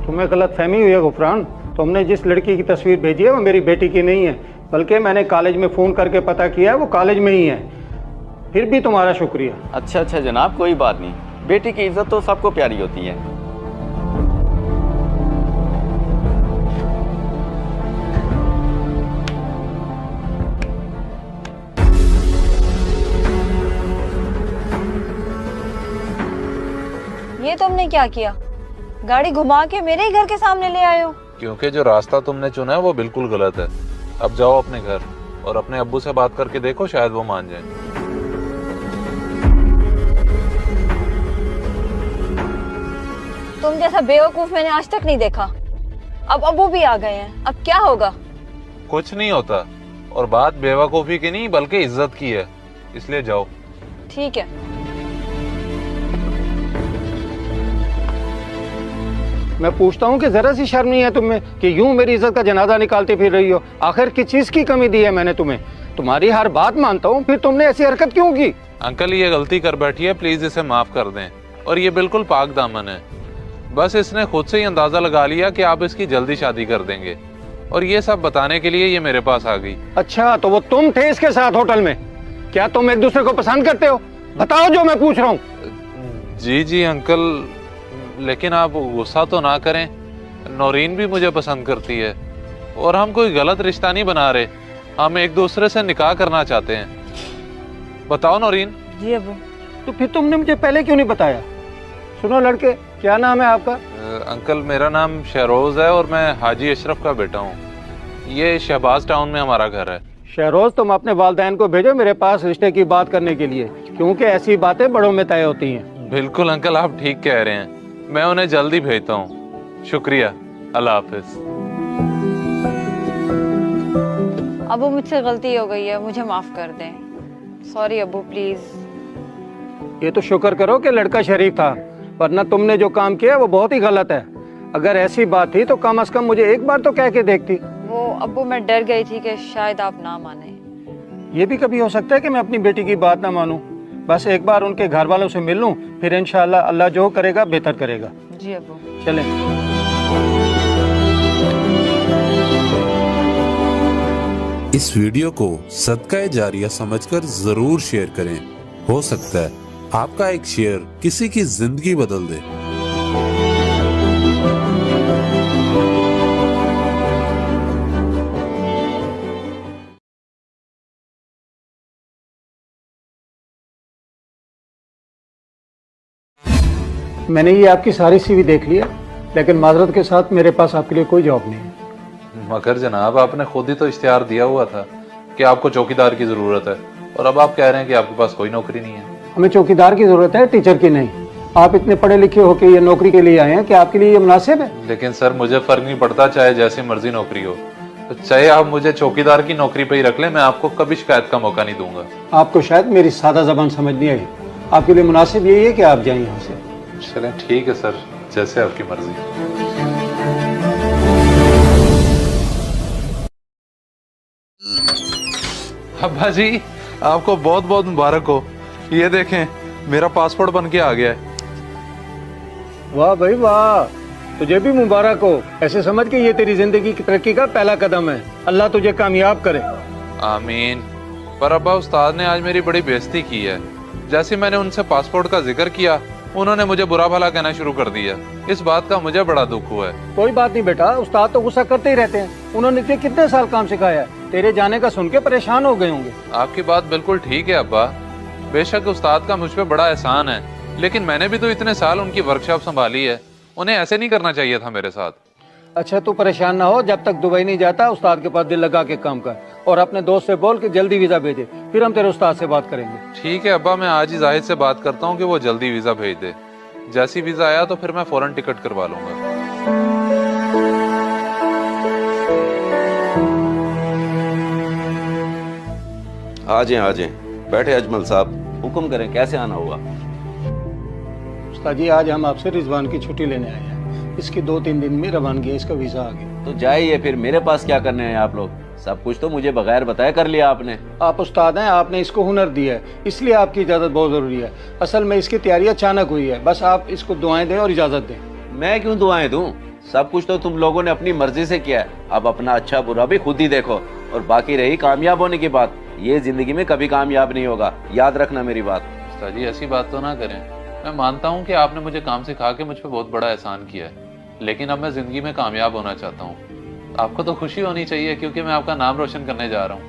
तुम्हें गलत फहमी हुई है गुफरान। तुमने जिस लड़की की तस्वीर भेजी है वो मेरी बेटी की नहीं है, बल्कि मैंने कॉलेज में फ़ोन करके पता किया है, वो कॉलेज में ही है। फिर भी तुम्हारा शुक्रिया। अच्छा अच्छा जनाब, कोई बात नहीं। बेटी की इज्जत तो सबको प्यारी होती है। ये तुमने क्या किया? गाड़ी घुमा के मेरे ही घर के सामने ले आए हो। क्योंकि जो रास्ता तुमने चुना है वो बिल्कुल गलत है। अब जाओ अपने घर और अपने अब्बू से बात करके देखो, शायद वो मान जाए। तुम जैसा बेवकूफ मैंने आज तक नहीं देखा। अब अबू भी आ गए हैं, अब क्या होगा? कुछ नहीं होता, और बात बेवकूफ़ी की नहीं बल्कि इज्जत की है, इसलिए जाओ। ठीक है। मैं पूछता हूँ कि जरा सी शर्म नहीं है तुम्हें कि यूं मेरी इज्जत का जनाजा निकालते फिर रही हो? आखिर किस चीज की कमी दी है मैंने तुम्हें? तुम्हारी हर बात मानता हूँ, फिर तुमने ऐसी हरकत क्यों की? अंकल ये गलती कर बैठी है, प्लीज इसे माफ कर दें। और ये बिल्कुल पाक दामन है, बस इसने खुद से ही अंदाजा लगा लिया कि आप इसकी जल्दी शादी कर देंगे, और ये सब बताने के लिए ये मेरे पास आ गई। अच्छा, तो वो तुम थे इसके साथ होटल में? क्या तुम एक दूसरे को पसंद करते हो? बताओ जो मैं पूछ रहा हूँ। जी जी अंकल, लेकिन आप गुस्सा तो ना करें, नौरीन भी मुझे पसंद करती है और हम कोई गलत रिश्ता नहीं बना रहे, हम एक दूसरे से निकाह करना चाहते हैं। बताओ नौरीन। जी अबू। तो फिर तुमने मुझे पहले क्यों नहीं बताया? सुनो लड़के, क्या नाम है आपका? अंकल मेरा नाम शहरोज है और मैं हाजी अशरफ का बेटा हूँ। ये शहबाज टाउन में हमारा घर है। शहरोज, तुम अपने वालिदैन को भेजो मेरे पास रिश्ते की बात करने के लिए, क्योंकि ऐसी बातें बड़ों में तय होती हैं। बिल्कुल अंकल, आप ठीक कह रहे हैं, मैं उन्हें जल्दी भेजता हूँ। शुक्रिया, अल्लाह हाफिज। अबू मुझसे गलती हो गई है, मुझे माफ़ कर दें। Sorry Abu, please. ये तो शुक्र करो कि लड़का शरीफ था, वरना तुमने जो काम किया वो बहुत ही गलत है। अगर ऐसी बात थी तो कम से कम मुझे एक बार तो कह के देखती। वो अबू, मैं डर गई थी कि शायद आप ना माने। ये भी कभी हो सकता है कि मैं अपनी बेटी की बात ना मानूं। बस एक बार उनके घर वालों से मिल लूं, फिर इंशाअल्लाह अल्लाह जो करेगा बेहतर करेगा। जी अबू। चलें। इस वीडियो को सदका जारिया समझकर जरूर शेयर करें। हो सकता है आपका एक शेयर किसी की जिंदगी बदल दे। मैंने ये आपकी सारी सीवी देख ली है, लेकिन माजरत के साथ मेरे पास आपके लिए कोई जॉब नहीं है। मगर जनाब, आपने खुद ही तो इश्तिहार दिया हुआ था कि आपको चौकीदार की जरूरत है, और अब आप कह रहे हैं कि आपके पास कोई नौकरी नहीं है। हमें चौकीदार की जरूरत है, टीचर की नहीं। आप इतने पढ़े लिखे होकर ये नौकरी के लिए आए हैं कि आपके लिए ये मुनासिब है? लेकिन सर, मुझे फर्क नहीं पड़ता, चाहे जैसी मर्जी नौकरी हो, तो चाहे आप मुझे चौकीदार की नौकरी पे ही रख लें, मैं आपको कभी शिकायत का मौका नहीं दूंगा। आपको शायद मेरी सादा जबान समझ नहीं आई। आपके लिए मुनासिब यही है कि आप जाएं यहाँ से। चलें, ठीक है सर, जैसे आपकी मर्जी। अब्बा जी, आपको बहुत बहुत मुबारक हो। ये देखें, मेरा पासपोर्ट बन के आ गया है। वाह भाई वाह, तुझे भी मुबारक हो। ऐसे समझ के ये तेरी जिंदगी की तरक्की का पहला कदम है। अल्लाह तुझे कामयाब करे। आमीन। पर अब्बा, उस्ताद ने आज मेरी बड़ी बेइज्जती की है। जैसे मैंने उनसे पासपोर्ट का जिक्र किया, उन्होंने मुझे बुरा भला कहना शुरू कर दिया। इस बात का मुझे बड़ा दुख हुआ है। कोई बात नहीं बेटा, उस्ताद तो गुस्सा करते ही रहते हैं। उन्होंने तुझे कितने साल काम सिखाया है, तेरे जाने का सुन के परेशान हो गए होंगे। आपकी बात बिल्कुल ठीक है अब्बा, बेशक उस्ताद का मुझ पे बड़ा एहसान है, लेकिन मैंने भी तो इतने साल उनकी वर्कशॉप संभाली है, उन्हें ऐसे नहीं करना चाहिए था मेरे साथ। अच्छा, तू परेशान ना हो, जब तक दुबई नहीं जाता उस्ताद के पास दिल लगा के काम कर, और अपने दोस्त से बोल के जल्दी वीजा भेजे, फिर हम तेरे उस्ताद से बात करेंगे। ठीक है अब्बा, मैं आज ही जाहिद से बात करता हूँ कि वो जल्दी वीजा भेज दे। जैसी वीजा आया तो फिर मैं फौरन टिकट करवा लूंगा। आ जाएं, बैठे अजमल साहब, हुक्म करें, कैसे आना हुआ? उस्ताद जी, आज हम आपसे रिजवान की छुट्टी लेने आए हैं। इसकी 2-3 दिन में रवानगी है, इसका वीजा आ गया। तो जाइए, फिर मेरे पास क्या करने हैं आप लोग? सब कुछ तो मुझे बगैर बताए कर लिया आपने। आप उस्ताद हैं, आपने इसको हुनर दिया है, इसलिए आपकी इजाज़त बहुत ज़रूरी है। असल में इसकी तैयारी अचानक हुई है, बस आप इसको दुआएं दें और इजाज़त दें। मैं क्यों दुआएं दूं? सब कुछ तो तुम लोगों ने अपनी मर्जी से किया है। अब अपना अच्छा बुरा भी खुद ही देखो। और बाकी रही कामयाब होने की बात, ये जिंदगी में कभी कामयाब नहीं होगा, याद रखना मेरी बात। उस्ताद जी, ऐसी बात तो ना करें। मैं मानता हूँ कि आपने मुझे काम सिखा के मुझ पर बहुत बड़ा एहसान किया है, लेकिन अब मैं जिंदगी में कामयाब होना चाहता हूँ। आपको तो खुशी होनी चाहिए, क्योंकि मैं आपका नाम रोशन करने जा रहा हूँ।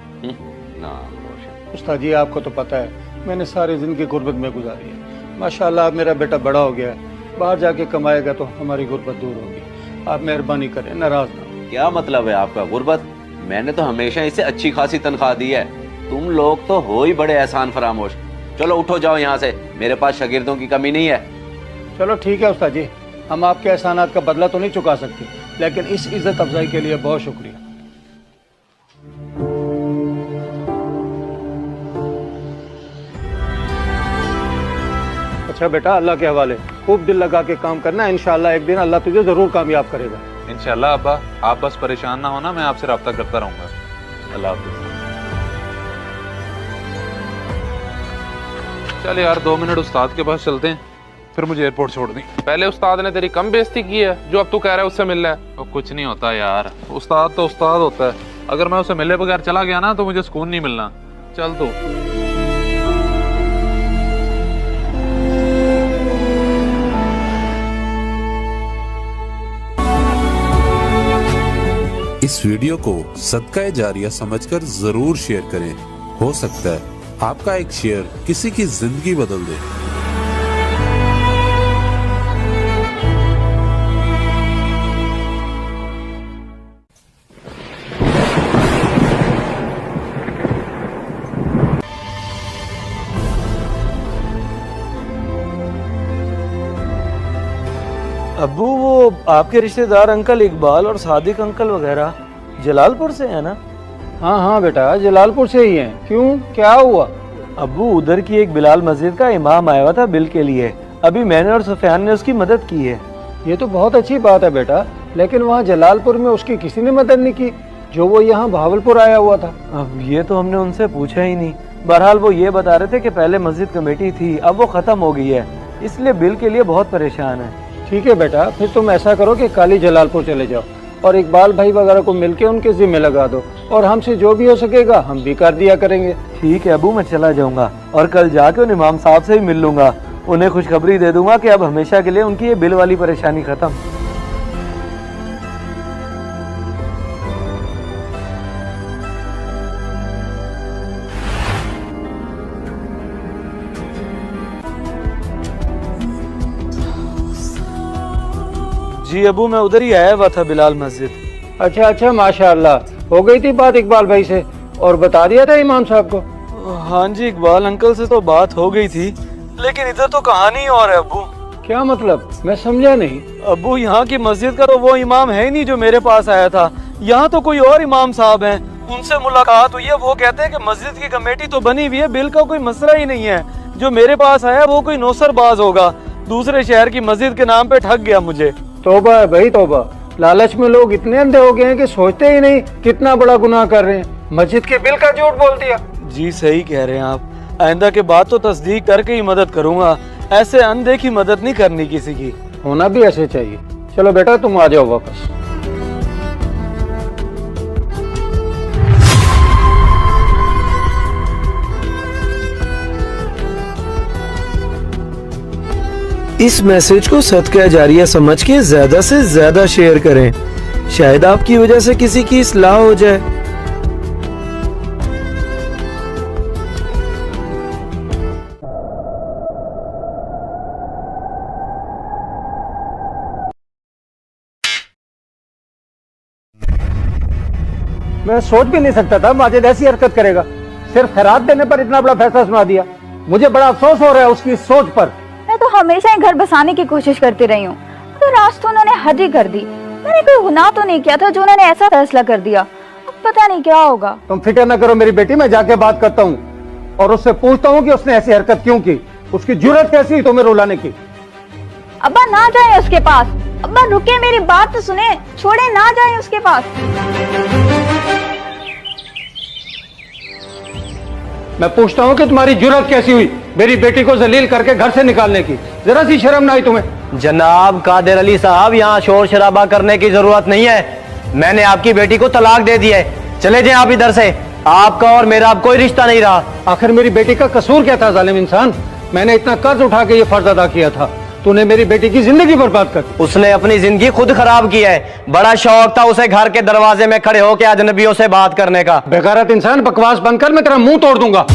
नाम रोशन? उस्ताद जी, आपको तो पता है मैंने सारी जिंदगी गुर्बत में गुजारी है। माशाल्लाह अब मेरा बेटा बड़ा हो गया है, बाहर जाके कमाएगा तो हमारी गुर्बत दूर होगी। आप मेहरबानी करें, नाराज ना। क्या मतलब है आपका गुर्बत? मैंने तो हमेशा इसे अच्छी खासी तनख्वाह दी है। तुम लोग तो हो ही बड़े एहसान फरामोश। चलो उठो, जाओ यहाँ से, मेरे पास शागिर्दों की कमी नहीं है। चलो ठीक है उस्ताद जी, हम आपके एहसानात का बदला तो नहीं चुका सकते, लेकिन इस इज्जत अफजाई के लिए बहुत शुक्रिया। अच्छा बेटा, अल्लाह के हवाले, खूब दिल लगा के काम करना, इंशाअल्लाह एक दिन अल्लाह तुझे जरूर कामयाब करेगा। इंशाअल्लाह अब्बा, आप बस परेशान ना होना, मैं आपसे रब्ता करता रहूंगा। अल्लाह हाफिज़। चल यार, 2 मिनट उस्ताद के पास चलते हैं, फिर मुझे एयरपोर्ट छोड़ दी। पहले उस्ताद ने तेरी कम बेइज्जती की है, जो अब तू कह रहा है उससे मिलना है। तो कुछ नहीं होता यार, उस्ताद तो उस्ताद होता है। अगर मैं उसे मिले बगैर चला गया ना तो मुझे सुकून नहीं मिलना। चल तू। इस वीडियो को सदका जारिया समझकर जरूर शेयर करें। हो सकता है आपका एक शेयर किसी की जिंदगी बदल दे। अब्बू वो आपके रिश्तेदार अंकल इकबाल और सादिक अंकल वगैरह जलालपुर से है ना? हाँ हाँ बेटा, जलालपुर से ही हैं। क्यों, क्या हुआ? अब्बू उधर की एक बिलाल मस्जिद का इमाम आया हुआ था बिल के लिए। अभी मैंने और सुफियान ने उसकी मदद की है। ये तो बहुत अच्छी बात है बेटा, लेकिन वहाँ जलालपुर में उसकी किसी ने मदद नहीं की जो वो यहाँ भावलपुर आया हुआ था। अब ये तो हमने उनसे पूछा ही नहीं। बहरहाल वो ये बता रहे थे कि पहले मस्जिद कमेटी थी, अब वो ख़त्म हो गई है, इसलिए बिल के लिए बहुत परेशान है। ठीक है बेटा, फिर तुम ऐसा करो कि काली जलालपुर चले जाओ और इकबाल भाई वगैरह को मिलके उनके जिम्मे लगा दो, और हमसे जो भी हो सकेगा हम भी कर दिया करेंगे। ठीक है अबू, मैं चला जाऊंगा और कल जाके उन इमाम साहब से भी मिल लूंगा। उन्हें खुशखबरी दे दूंगा कि अब हमेशा के लिए उनकी ये बिल वाली परेशानी खत्म। जी अबू, मैं उधर ही आया हुआ था बिलाल मस्जिद। अच्छा अच्छा, माशाअल्लाह। हो गई थी बात इकबाल भाई से और बता दिया था इमाम साहब को? हाँ जी, इकबाल अंकल से तो बात हो गई थी, लेकिन इधर तो कहानी और है अबू। क्या मतलब, मैं समझा नहीं। अबू यहाँ की मस्जिद का तो वो इमाम है ही नहीं जो मेरे पास आया था। यहाँ तो कोई और इमाम साहब हैं, उनसे मुलाकात हुई है। वो कहते हैं कि मस्जिद की कमेटी तो बनी हुई है, बिल का कोई मसला ही नहीं है। जो मेरे पास आया वो कोई नौसरबाज होगा, दूसरे शहर की मस्जिद के नाम पे ठग गया मुझे। तौबा है भाई तौबा, लालच में लोग इतने अंधे हो गए हैं कि सोचते ही नहीं कितना बड़ा गुनाह कर रहे हैं। मस्जिद के बिल का झूठ बोल दिया। जी सही कह रहे हैं आप। आइंदा के बाद तो तस्दीक करके ही मदद करूंगा, ऐसे अनदेखी मदद नहीं करनी किसी की। होना भी ऐसे चाहिए। चलो बेटा तुम आ जाओ वापस। इस मैसेज को सदका जारिया समझ के ज्यादा से ज्यादा शेयर करें, शायद आपकी वजह से किसी की इस्लाह हो जाए। मैं सोच भी नहीं सकता था माजिद ऐसी हरकत करेगा। सिर्फ खैरात देने पर इतना बड़ा फैसला सुना दिया। मुझे बड़ा अफसोस हो रहा है उसकी सोच पर। मैं तो हमेशा ही घर बसाने की कोशिश करती रही हूँ, तो आज तो उन्होंने हद ही कर दी। मैंने कोई गुनाह तो नहीं किया था जो उन्होंने ऐसा फैसला कर दिया। अब पता नहीं क्या होगा। तुम फिक्र न करो मेरी बेटी, मैं जाके बात करता हूँ और उससे पूछता हूँ कि उसने ऐसी हरकत क्यों की, उसकी जुर्रत कैसी हुई तुम्हें रुलाने की। अब्बा ना जाए उसके पास। अब्बा रुके, मेरी बात तो सुने, छोड़े, ना जाए उसके पास। मैं पूछता हूँ कि तुम्हारी जुर्रत कैसी हुई मेरी बेटी को जलील करके घर से निकालने की। जरा सी शर्म ना आई तुम्हें? जनाब कादिर अली साहब, यहाँ शोर शराबा करने की जरूरत नहीं है। मैंने आपकी बेटी को तलाक दे दी है। चले जाएं आप इधर से। आपका और मेरा अब कोई रिश्ता नहीं रहा। आखिर मेरी बेटी का कसूर क्या था जालिम इंसान? मैंने इतना कर्ज उठा के ये फर्ज अदा किया था, तूने मेरी बेटी की जिंदगी बर्बाद कर दी। उसने अपनी जिंदगी खुद खराब की है। बड़ा शौक था उसे घर के दरवाजे में खड़े होकर अजनबियों से बात करने का। बेगैरत इंसान, बकवास बंद कर, मैं तेरा मुंह तोड़ दूंगा।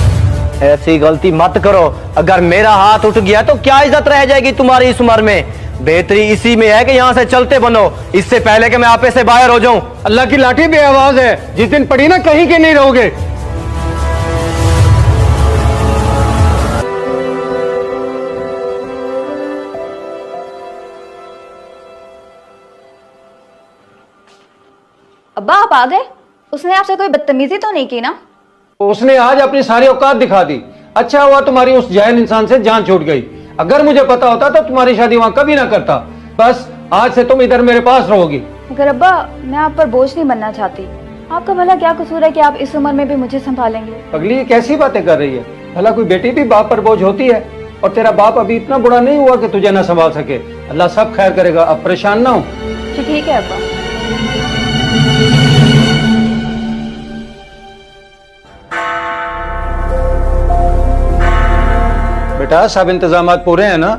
ऐसी गलती मत करो। अगर मेरा हाथ उठ गया तो क्या इज्जत रह जाएगी तुम्हारी इस उम्र में। बेहतरी इसी में है कि यहाँ से चलते बनो, इससे पहले कि मैं आपे से बाहर हो जाऊं। अल्लाह की लाठी बेआवाज है, जिस दिन पड़ी ना कहीं के नहीं रहोगे। अब्बा आप आ गए? उसने आपसे कोई बदतमीजी तो नहीं की ना? उसने आज अपनी सारी औकात दिखा दी। अच्छा हुआ तुम्हारी उस जाहिल इंसान से जान छूट गई। अगर मुझे पता होता तो तुम्हारी शादी वहां कभी ना करता। बस आज से तुम इधर मेरे पास रहोगी। मगर अब्बा मैं आप पर बोझ नहीं बनना चाहती। आपका भला क्या कसूर है कि आप इस उम्र में भी मुझे संभालेंगे? अगली कैसी बातें कर रही है? भला कोई बेटी भी बाप पर बोझ होती है? और तेरा बाप अभी इतना बुरा नहीं हुआ कि तुझे ना संभाल सके। अल्लाह सब खैर करेगा, अब परेशान ना हो। ठीक है अब्बा। बेटा सब इंतजामात पूरे हैं ना?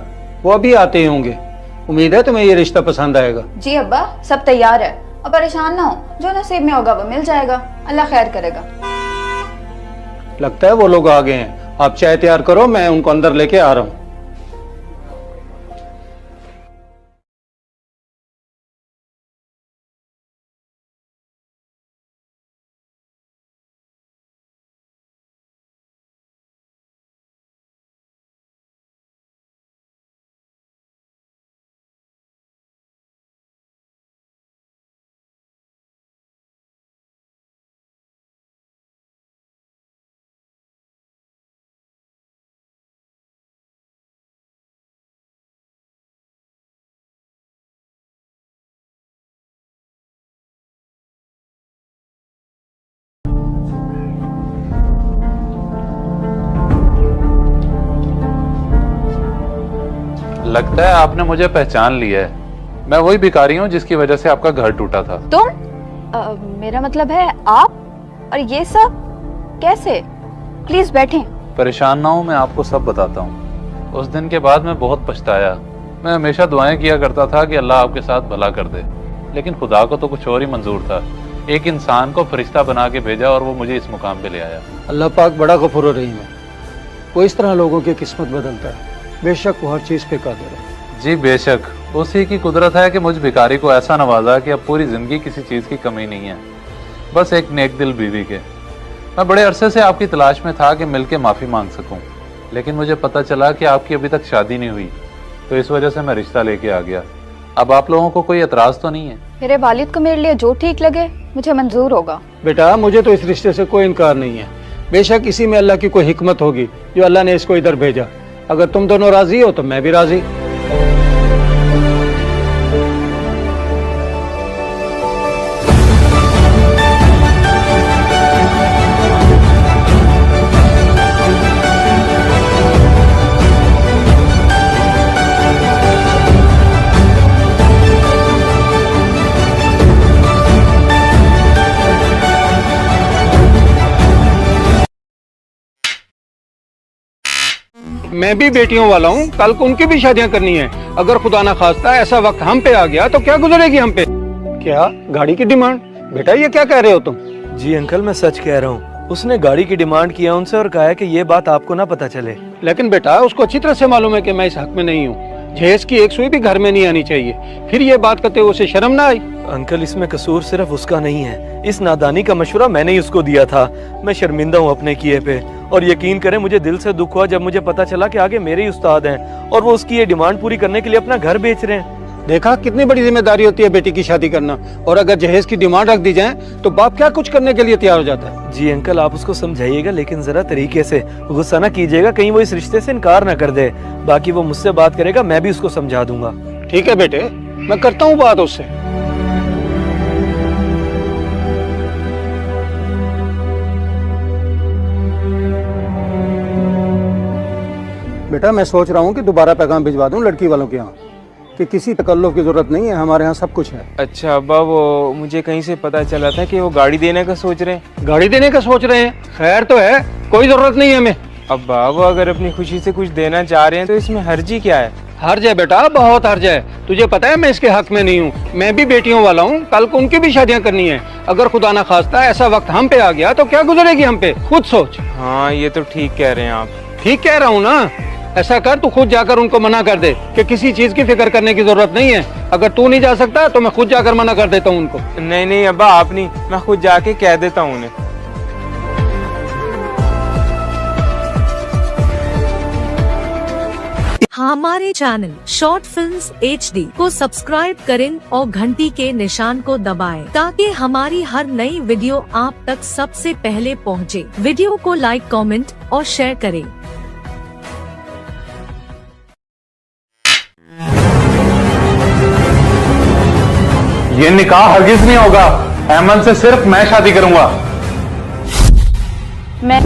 वो अभी आते ही होंगे। उम्मीद है तुम्हें ये रिश्ता पसंद आएगा। जी अब्बा सब तैयार है अब परेशान ना हो, जो नसीब में होगा वो मिल जाएगा, अल्लाह खैर करेगा। लगता है वो लोग आ गए हैं। आप चाय तैयार करो, मैं उनको अंदर लेके आ रहा हूँ। लगता है आपने मुझे पहचान लिया है। मैं वही भिखारी हूँ जिसकी वजह से आपका घर टूटा था। तुम? मेरा मतलब है आप? और ये सब कैसे? प्लीज बैठें। परेशान ना हो, मैं आपको सब बताता हूँ। उस दिन के बाद मैं बहुत पछताया। मैं हमेशा दुआएं किया करता था कि अल्लाह आपके साथ भला कर दे, लेकिन खुदा को तो कुछ और ही मंजूर था। एक इंसान को फरिश्ता बना के भेजा और वो मुझे इस मुकाम पे ले आया। अल्लाह पाक बड़ा गफूर रहीम है, वो इस तरह लोगों की किस्मत बदलता है। बेशक वो हर चीज पे कादिर है। जी बेशक, उसी की कुदरत है कि मुझ भिखारी को ऐसा नवाजा कि अब पूरी जिंदगी किसी चीज की कमी नहीं है, बस एक नेक दिल बीवी के। मैं बड़े अरसे से आपकी तलाश में था कि मिलके माफी मांग सकूं, लेकिन मुझे पता चला कि आपकी अभी तक शादी नहीं हुई, तो इस वजह से मैं रिश्ता लेके आ गया। अब आप लोगों को कोई एतराज तो नहीं है? मेरे वालिद को मेरे लिए जो ठीक लगे मुझे मंजूर होगा। बेटा मुझे तो इस रिश्ते से कोई इनकार नहीं है। बेशक इसी में अल्लाह की कोई हिकमत होगी जो अल्लाह ने इसको इधर भेजा। अगर तुम दोनों राजी हो तो मैं भी राजी। मैं भी बेटियों वाला हूँ, कल को उनकी भी शादियाँ करनी है। अगर खुदा ना खास्ता ऐसा वक्त हम पे आ गया तो क्या गुजरेगी हम पे? क्या गाड़ी की डिमांड? बेटा ये क्या कह रहे हो तुम? जी अंकल मैं सच कह रहा हूँ। उसने गाड़ी की डिमांड किया उनसे और कहा है कि ये बात आपको ना पता चले। लेकिन बेटा उसको अच्छी तरह से मालूम है कि मैं इस हक में नहीं हूँ। जहेज की एक सुई भी घर में नहीं आनी चाहिए। फिर ये बात करते हुए उसे शर्म ना आई? अंकल इसमें कसूर सिर्फ उसका नहीं है। इस नादानी का मशवरा मैंने ही उसको दिया था। मैं शर्मिंदा हूँ अपने किए पे, और यकीन करें मुझे दिल से दुख हुआ जब मुझे पता चला कि आगे मेरे ही उस्ताद हैं और वो उसकी ये डिमांड पूरी करने के लिए अपना घर बेच रहे हैं। देखा कितनी बड़ी जिम्मेदारी होती है बेटी की शादी करना, और अगर जहेज की डिमांड रख दी जाए तो बाप क्या कुछ करने के लिए तैयार हो जाता है। जी अंकल आप उसको समझाइएगा, लेकिन जरा तरीके से, गुस्सा ना कीजिएगा, कहीं वो इस रिश्ते से इनकार ना कर दे। बाकी वो मुझसे बात करेगा, मैं भी उसको समझा दूंगा। ठीक है बेटे, मैं करता हूँ बात उससे। बेटा मैं सोच रहा हूँ कि दोबारा पैगाम भिजवा दूँ लड़की वालों के यहाँ कि किसी तकल्लुफ की जरूरत नहीं है, हमारे यहाँ सब कुछ है। अच्छा अब्बा, वो मुझे कहीं से पता चला था कि वो गाड़ी देने का सोच रहे हैं। गाड़ी देने का सोच रहे हैं? खैर तो है, कोई जरूरत नहीं है हमें। अब्बा वो अगर अपनी खुशी से कुछ देना चाह रहे हैं तो इसमें हर्जी क्या है? हर्ज है बेटा, बहुत हर्ज है। तुझे पता है मैं इसके हक में नहीं हूँ। मैं भी बेटियों वाला हूँ, कल को उनकी भी शादियाँ करनी है। अगर खुदा ना खास्ता ऐसा वक्त हम पे आ गया तो क्या गुजरेगी हम पे? खुद सोच। हाँ ये तो ठीक कह रहे हैं आप। ठीक कह रहा हूँ ना। ऐसा कर, तू खुद जाकर उनको मना कर दे कि किसी चीज की फिक्र करने की जरूरत नहीं है। अगर तू नहीं जा सकता तो मैं खुद जाकर मना कर देता हूँ उनको। नहीं नहीं अब्बा आप नहीं, मैं खुद जाके कह देता हूँ उन्हें। हमारे चैनल शॉर्ट फिल्म्स HD को सब्सक्राइब करें और घंटी के निशान को दबाएं ताकि हमारी हर नई वीडियो आप तक सबसे पहले पहुंचे। वीडियो को लाइक, कमेंट और शेयर करें। ये निकाह हरगिज नहीं होगा। अहमद से सिर्फ मैं शादी करूंगा। मैं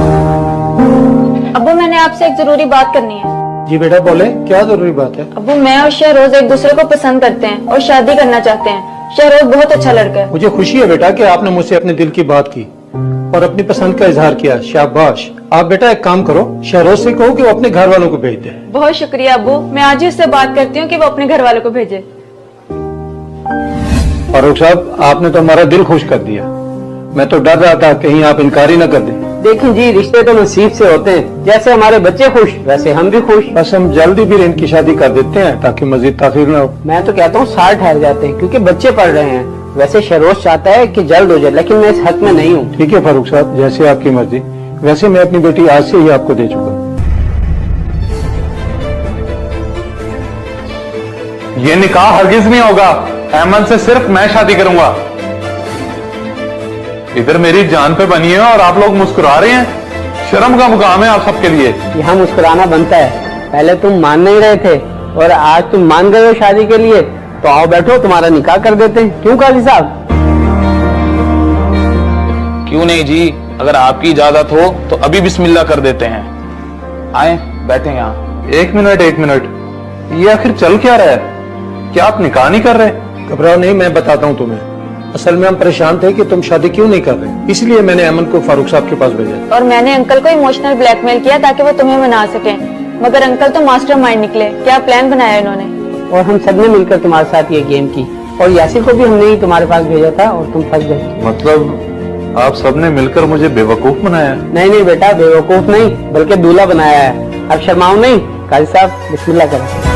अब्बू, मैंने आपसे एक जरूरी बात करनी है। जी बेटा बोले, क्या जरूरी बात है? अब्बू मैं और शहरोज एक दूसरे को पसंद करते हैं और शादी करना चाहते हैं। शहरोज बहुत अच्छा लड़का है। मुझे खुशी है बेटा कि आपने मुझसे अपने दिल की बात की और अपनी पसंद का इजहार किया। शाबाश। आप बेटा एक काम करो, शहरोज से कहो कि वो अपने घर वालों को भेज दे। बहुत शुक्रिया अब्बू, मैं आज ही उससे बात करती हूँ कि वो अपने घर वालों को भेजे। फारूक साहब, आपने तो हमारा दिल खुश कर दिया। मैं तो डर रहा था कहीं आप इनकार ही ना कर दें। देखिए जी, रिश्ते तो नसीब से होते हैं, जैसे हमारे बच्चे खुश वैसे हम भी खुश। बस हम जल्दी भी इनकी शादी कर देते हैं ताकि मजीद ताखिर ना हो। मैं तो कहता हूँ साल ठहर जाते हैं क्योंकि बच्चे पढ़ रहे हैं। वैसे शरोज चाहता है कि जल्द हो जाए, लेकिन मैं इस हक में नहीं हूँ। ठीक है फारूक साहब, जैसे आपकी मर्जी। वैसे मैं अपनी बेटी आज से ही आपको दे चुका। ये निकाह हरगिज नहीं होगा। अहमद से सिर्फ मैं शादी करूंगा। इधर मेरी जान पे बनी है और आप लोग मुस्कुरा रहे हैं। शर्म का मुकाम है आप सबके लिए। यहाँ मुस्कुराना बनता है। पहले तुम मान नहीं रहे थे और आज तुम मान गए हो शादी के लिए, तो आओ बैठो, तुम्हारा निकाह कर देते हैं। क्यों काजी साहब? क्यों नहीं जी, अगर आपकी इजाजत हो तो अभी बिस्मिल्लाह कर देते हैं। आए बैठे यहाँ। एक मिनट, ये आखिर चल क्या रहा है? क्या आप निकाह नहीं कर रहे? घबराओ नहीं, मैं बताता हूँ तुम्हें। असल में हम परेशान थे कि तुम शादी क्यों नहीं कर रहे, इसलिए मैंने अमन को फारूक साहब के पास भेजा। और मैंने अंकल को इमोशनल ब्लैकमेल किया ताकि वो तुम्हें मना सकें, मगर अंकल तो मास्टरमाइंड निकले। क्या प्लान बनाया इन्होंने? और हम सबने मिलकर तुम्हारे साथ ये गेम की, और यासिर को भी हमने ही तुम्हारे पास भेजा था और तुम फंस गए। मतलब आप सबने मिलकर मुझे बेवकूफ बनाया? नहीं बेटा, बेवकूफ नहीं बल्कि दूल्हा बनाया है। अब शर्माओ नहीं। काजी साहब बिस्मिल्लाह करें।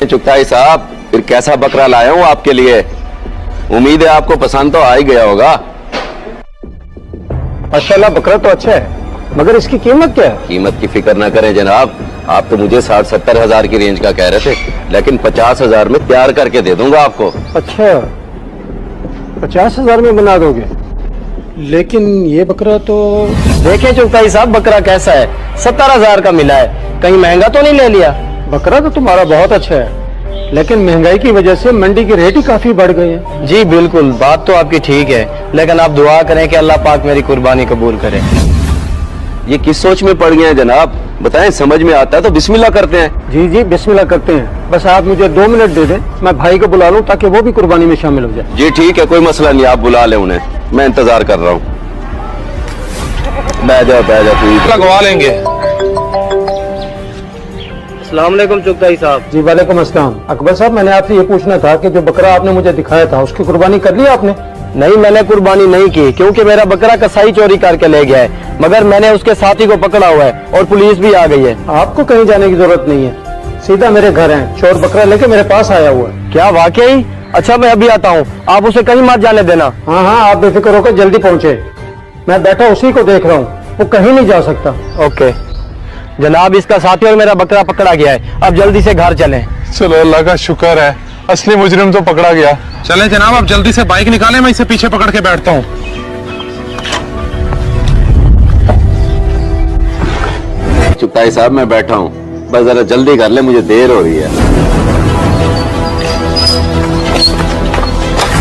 चुगताई साहब, फिर कैसा बकरा लाया हूँ आपके लिए। उम्मीद है आपको पसंद तो आ ही गया होगा। माशाल्लाह, बकरा तो अच्छा है, मगर इसकी कीमत क्या है? कीमत की फिक्र ना करें जनाब, आप तो मुझे 60-70 हजार की रेंज का कह रहे थे, लेकिन 50 हजार में तैयार करके दे दूंगा आपको। अच्छा, 50 हजार में बना दोगे? लेकिन ये बकरा तो देखें चुगताई साहब, बकरा कैसा है, 70 हजार का मिला है, कहीं महंगा तो नहीं ले लिया? बकरा तो तुम्हारा बहुत अच्छा है, लेकिन महंगाई की वजह से मंडी के रेट ही काफी बढ़ गए हैं। जी बिल्कुल, बात तो आपकी ठीक है, लेकिन आप दुआ करें कि अल्लाह पाक मेरी कुर्बानी कबूल करे। ये किस सोच में पड़ गए हैं जनाब, बताएं, समझ में आता है तो बिस्मिल्लाह करते हैं। जी बिस्मिल्लाह करते हैं। बस आप मुझे 2 मिनट दे दें, मैं भाई को बुला लूं ताकि वो भी कुर्बानी में शामिल हो जाए। जी ठीक है, कोई मसला नहीं, आप बुला लें उन्हें, मैं इंतजार कर रहा हूँ। बैठ जाओ लगवा लेंगे। अस्सलाम वालेकुम चुगताई साहब। जी वालेकुम अस्सलाम। अकबर साहब, मैंने आपसे ये पूछना था कि जो बकरा आपने मुझे दिखाया था उसकी कुर्बानी कर ली आपने? नहीं, मैंने कुर्बानी नहीं की क्योंकि मेरा बकरा कसाई चोरी करके ले गया है, मगर मैंने उसके साथी को पकड़ा हुआ है और पुलिस भी आ गई है। आपको कहीं जाने की जरूरत नहीं है, सीधा मेरे घर है, चोर बकरा लेके मेरे पास आया हुआ है। क्या वाकई? अच्छा मैं अभी आता हूँ, आप उसे कहीं मत जाने देना। हाँ, आप बेफिक्र होकर जल्दी पहुँचे, मैं बैठा उसी को देख रहा हूँ, वो कहीं नहीं जा सकता। ओके जनाब, इसका साथी और मेरा बकरा पकड़ा गया है, अब जल्दी से घर चलें। चलो अल्लाह का शुक्र है, असली मुजरिम तो पकड़ा गया। चलें जनाब, अब जल्दी से बाइक निकालें, मैं इसे पीछे पकड़ के बैठता हूँ। चुगताई साहब, मैं बैठा हूँ, बस जरा जल्दी कर ले, मुझे देर हो रही है।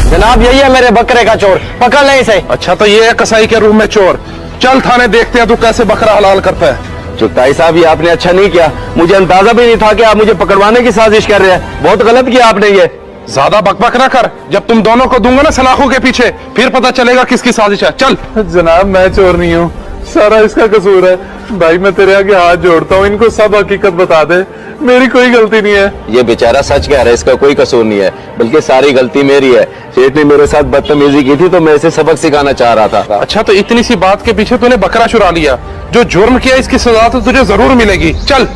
जनाब यही है मेरे बकरे का चोर, पकड़ ले इसे। अच्छा तो ये है कसाई के रूम में चोर। चल थाने देखते हैं तू कैसे बकरा हलाल करता है। चुगताई साहब, ये आपने अच्छा नहीं किया, मुझे अंदाजा भी नहीं था कि आप मुझे पकड़वाने की साजिश कर रहे हैं। बहुत गलत किया आपने ये। ज्यादा बकबक ना कर, जब तुम दोनों को दूंगा ना सलाखों के पीछे, फिर पता चलेगा किसकी साजिश है। चल। जनाब मैं चोर नहीं हूँ, सारा इसका कसूर है। भाई मैं तेरे आगे हाथ जोड़ता हूँ, इनको सब हकीकत बता दे, मेरी कोई गलती नहीं है। ये बेचारा सच कह रहा है, इसका कोई कसूर नहीं है, बल्कि सारी गलती मेरी है। सेठ ने मेरे साथ बदतमीजी की थी तो मैं इसे सबक सिखाना चाह रहा था। अच्छा तो इतनी सी बात के पीछे तूने बकरा चुरा लिया, जो जुर्म किया इसकी सजा तो तुझे जरूर मिलेगी। चल।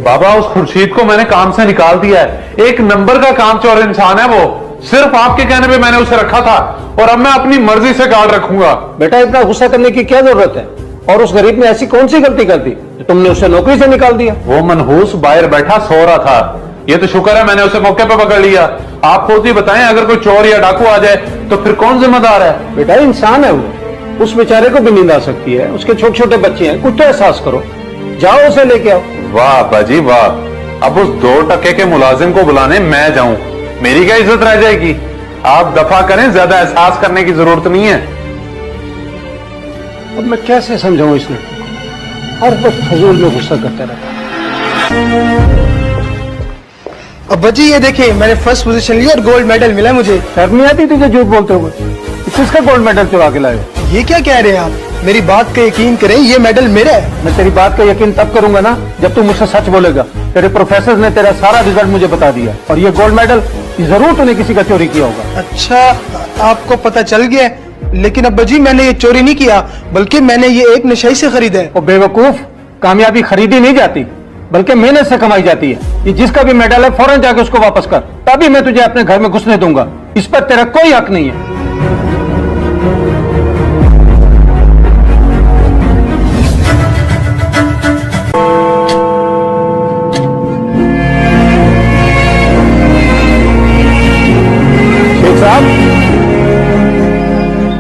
बाबा उस खुर्शीद को मैंने काम से निकाल दिया है, एक नंबर का काम चोर इंसान है वो। सिर्फ आपके कहने पे मैंने उसे रखा था और अब मैं अपनी मर्जी से गार्ड रखूंगा। बेटा इतना गुस्सा करने की क्या जरूरत है, और उस गरीब ने ऐसी कौन सी गलती कर दी तो तुमने उसे नौकरी से निकाल दिया? वो मनहूस बाहर बैठा सो रहा था, ये तो शुक्र है मैंने उसे मौके पे पकड़ लिया। आप खुद ही बताएं, अगर कोई चोर या डाकू आ जाए तो फिर कौन जिम्मेदार है? बेटा इंसान है वो, उस बेचारे को भी नींद आ सकती है, उसके छोटे छोटे बच्चे हैं, कुछ तो एहसास करो। जाओ उसे लेके आओ। वाह अब्बा जी वाह, अब उस 2% के मुलाजिम को बुलाने मैं जाऊं, मेरी क्या इज्जत रह जाएगी? आप दफा करें, ज्यादा एहसास करने की जरूरत नहीं है। अब मैं कैसे समझाऊं इस लड़के को, हर वक्त फजूल में गुस्सा करता रहता है। अब्बा जी ये देखिए, मैंने फर्स्ट पोजीशन ली और गोल्ड मेडल मिला मुझे। शर्म नहीं आती तुझे झूठ बोलते हुए? किसका गोल्ड मेडल चुरा के लाए? ये क्या कह रहे हैं आप? मेरी बात का यकीन करें, ये मेडल मेरा है। मैं तेरी बात का यकीन तब करूंगा ना जब तू मुझसे सच बोलेगा। तेरे प्रोफेसर ने तेरा सारा रिजल्ट मुझे बता दिया, और ये गोल्ड मेडल जरूर तूने किसी का चोरी किया होगा। अच्छा, आपको पता चल गया? लेकिन अब्बा जी मैंने ये चोरी नहीं किया, बल्कि मैंने ये एक नशाई से खरीदा है। और बेवकूफ, कामयाबी खरीदी नहीं जाती बल्कि मेहनत से कमाई जाती है। ये जिसका भी मेडल है फौरन जाके उसको वापस कर, तभी मैं तुझे अपने घर में घुसने दूंगा। इस पर तेरा कोई हक नहीं है। साहब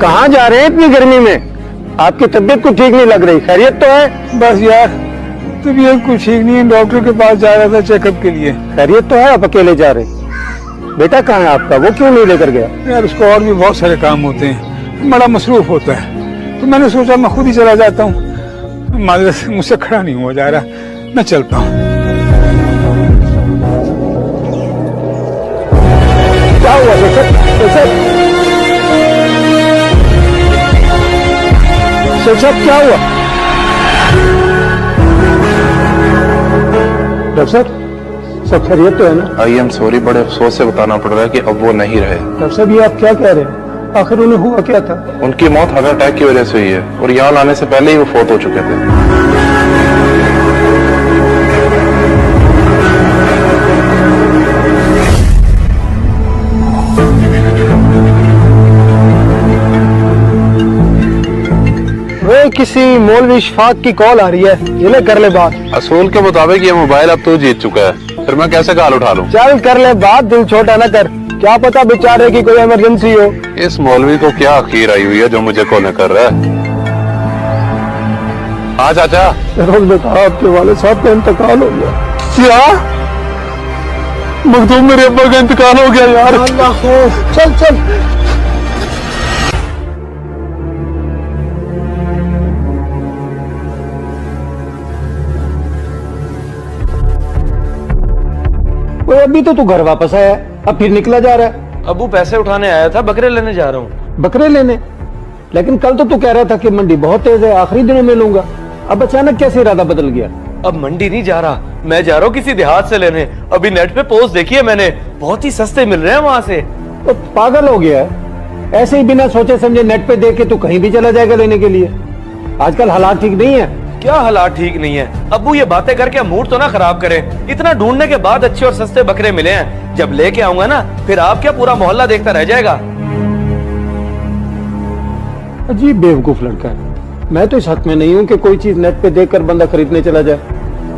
कहाँ जा रहे हैं इतनी गर्मी में? आपकी तबीयत कुछ ठीक नहीं लग रही, खैरियत तो है? बस यार तबीयत कुछ ठीक नहीं है, डॉक्टर के पास जा रहा था चेकअप के लिए। खैरियत तो है? आप अकेले जा रहे? बेटा कहाँ है आपका, वो क्यों नहीं लेकर गया? यार उसको और भी बहुत सारे काम होते हैं, बड़ा मसरूफ होता है, तो मैंने सोचा मैं खुद ही चला जाता हूँ। माजरत से मुझसे खड़ा नहीं हुआ जा रहा, मैं चलता हूँ। क्या हुआ सब क्या हुआ? डॉक्टर साहब सब खैरियत तो है ना? आई एम सॉरी, बड़े अफसोस से बताना पड़ रहा है कि अब वो नहीं रहे। डॉक्टर साहब ये आप क्या कह रहे हैं? आखिर उन्हें हुआ क्या था? उनकी मौत हार्ट अटैक की वजह से हुई है, और यहाँ लाने से पहले ही वो फोत हो चुके थे। किसी मौलवी इशफाक की कॉल आ रही है, ये ले कर ले बात। असूल के मुताबिक ये मोबाइल अब तू जीत चुका है, फिर मैं कैसे कॉल उठा लूं? चल कर ले बात, दिल छोटा ना कर, क्या पता बेचारे की कोई इमरजेंसी हो। इस मौलवी को क्या अखीर आई हुई है जो मुझे कॉल कर रहा है? हाँ चाचा, रोज बता आपके वाले साहब का इंतकाल हो गया। क्या मखदूम, मेरे अब्बा का इंतकाल हो गया यार। अल्लाह खौफ, चल चल। अभी तो तू घर वापस आया, अब फिर निकला जा रहा है। अबू पैसे उठाने आया था, बकरे लेने जा रहा हूँ। बकरे लेने? लेकिन कल तो तू कह रहा था कि मंडी बहुत तेज है, आखिरी दिनों में लूंगा। अब अचानक कैसे इरादा बदल गया? अब मंडी नहीं जा रहा, मैं जा रहा हूँ किसी देहात से लेने। अभी नेट पे पोस्ट देखी है मैंने, बहुत ही सस्ते मिल रहे हैं वहाँ से। तो पागल हो गया है? ऐसे ही बिना सोचे समझे नेट पे देख के तू कहीं भी चला जाएगा लेने के लिए? आजकल हालात ठीक नहीं है। क्या हालात ठीक नहीं है? अब्बू ये बातें करके मूड तो ना खराब करें। इतना ढूंढने के बाद अच्छे और सस्ते बकरे मिले हैं, जब लेके आऊंगा ना फिर आप क्या पूरा मोहल्ला देखता रह जाएगा। अजीब बेवकूफ लड़का है। मैं तो इस हक में नहीं हूं कि कोई चीज नेट पे देखकर बंदा खरीदने चला जाए।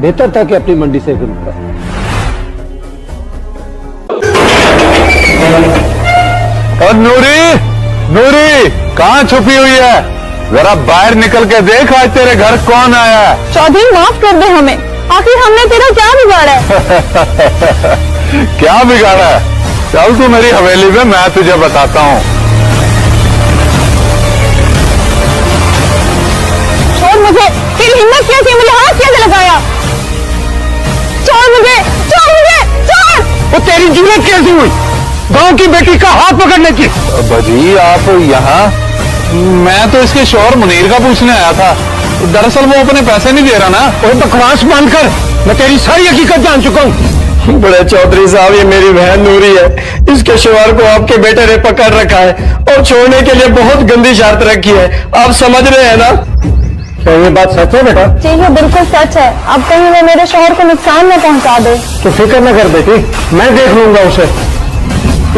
बेहतर था कि अपनी मंडी से खरीदता। और नूरी, नूरी कहाँ छुपी हुई है? जरा बाहर निकल के देख, आज तेरे घर कौन आया है। चौधरी माफ कर दे हमें, आखिर हमने तेरा क्या बिगाड़ा है? क्या बिगाड़ा है? चल तू मेरी हवेली में, मैं तुझे बताता हूँ। छोड़ मुझे, तेरी हिम्मत कैसी, मुझे हाथ कैसे लगाया? छोड़ मुझे, छोड़ मुझे, छोड़। वो तेरी जुर्रत कैसी हुई गांव की बेटी का हाथ पकड़ने की? बाजी आप यहाँ? मैं तो इसके शौहर मुनीर का पूछने आया था। दरअसल वो अपने पैसे नहीं दे रहा ना। और बकवास मानकर मैं तेरी सारी हकीकत जान चुका हूँ। बड़े चौधरी साहब, ये मेरी बहन नूरी है, इसके शौहर को आपके बेटे ने पकड़ रखा है और छोड़ने के लिए बहुत गंदी शर्त रखी है। आप समझ रहे हैं ना? क्या ये बात सच है बेटा? जी ये बिल्कुल सच है। अब कहीं वो मेरे शौहर को नुकसान न पहुंचा दे। तो फिक्र न कर बेटी, मैं देख लूंगा उसे।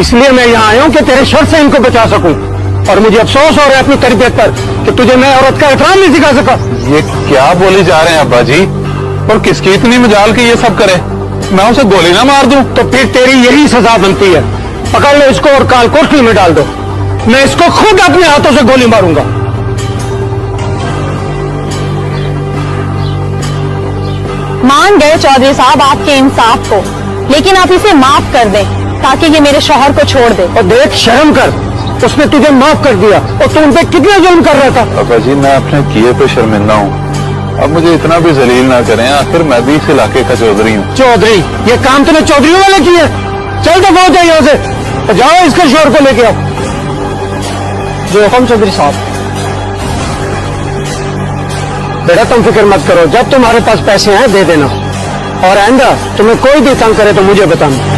इसलिए मैं यहाँ आया हूँ कि तेरे शर से इनको बचा सकूं। और मुझे अफसोस हो रहा है अपनी तरबियत पर कि तुझे मैं औरत का एहतराम नहीं सिखा सका। ये क्या बोली जा रहे हैं अब्बा जी? और किसकी इतनी मजाल की ये सब करे? मैं उसे गोली ना मार दूं? तो फिर तेरी यही सजा बनती है। पकड़ लो इसको और काल कोठरी में डाल दो। मैं इसको खुद अपने हाथों से गोली मारूंगा। मान गए चौधरी साहब आपके इंसाफ को, लेकिन आप इसे माफ कर दें ताकि ये मेरे शौहर को छोड़ दे। और देख, शर्म कर, उसने तुझे माफ कर दिया और तू उन पे कितना जुल्म कर रहा था। अब्बा जी, मैं अपने किए पे शर्मिंदा हूँ। अब मुझे इतना भी जलील ना करें, आखिर मैं भी इस इलाके का चौधरी हूँ। चौधरी? ये काम तूने चौधरी वाले किए? चल तो बहुत है यहाँ से, तो जाओ इसके शोर को लेके आओ। जो हुक्म चौधरी साहब। बेटा तुम फिक्र मत करो, जब तुम्हारे पास पैसे हैं दे देना, और आइंदा तुम्हें कोई भी तंग करे तो मुझे बताना।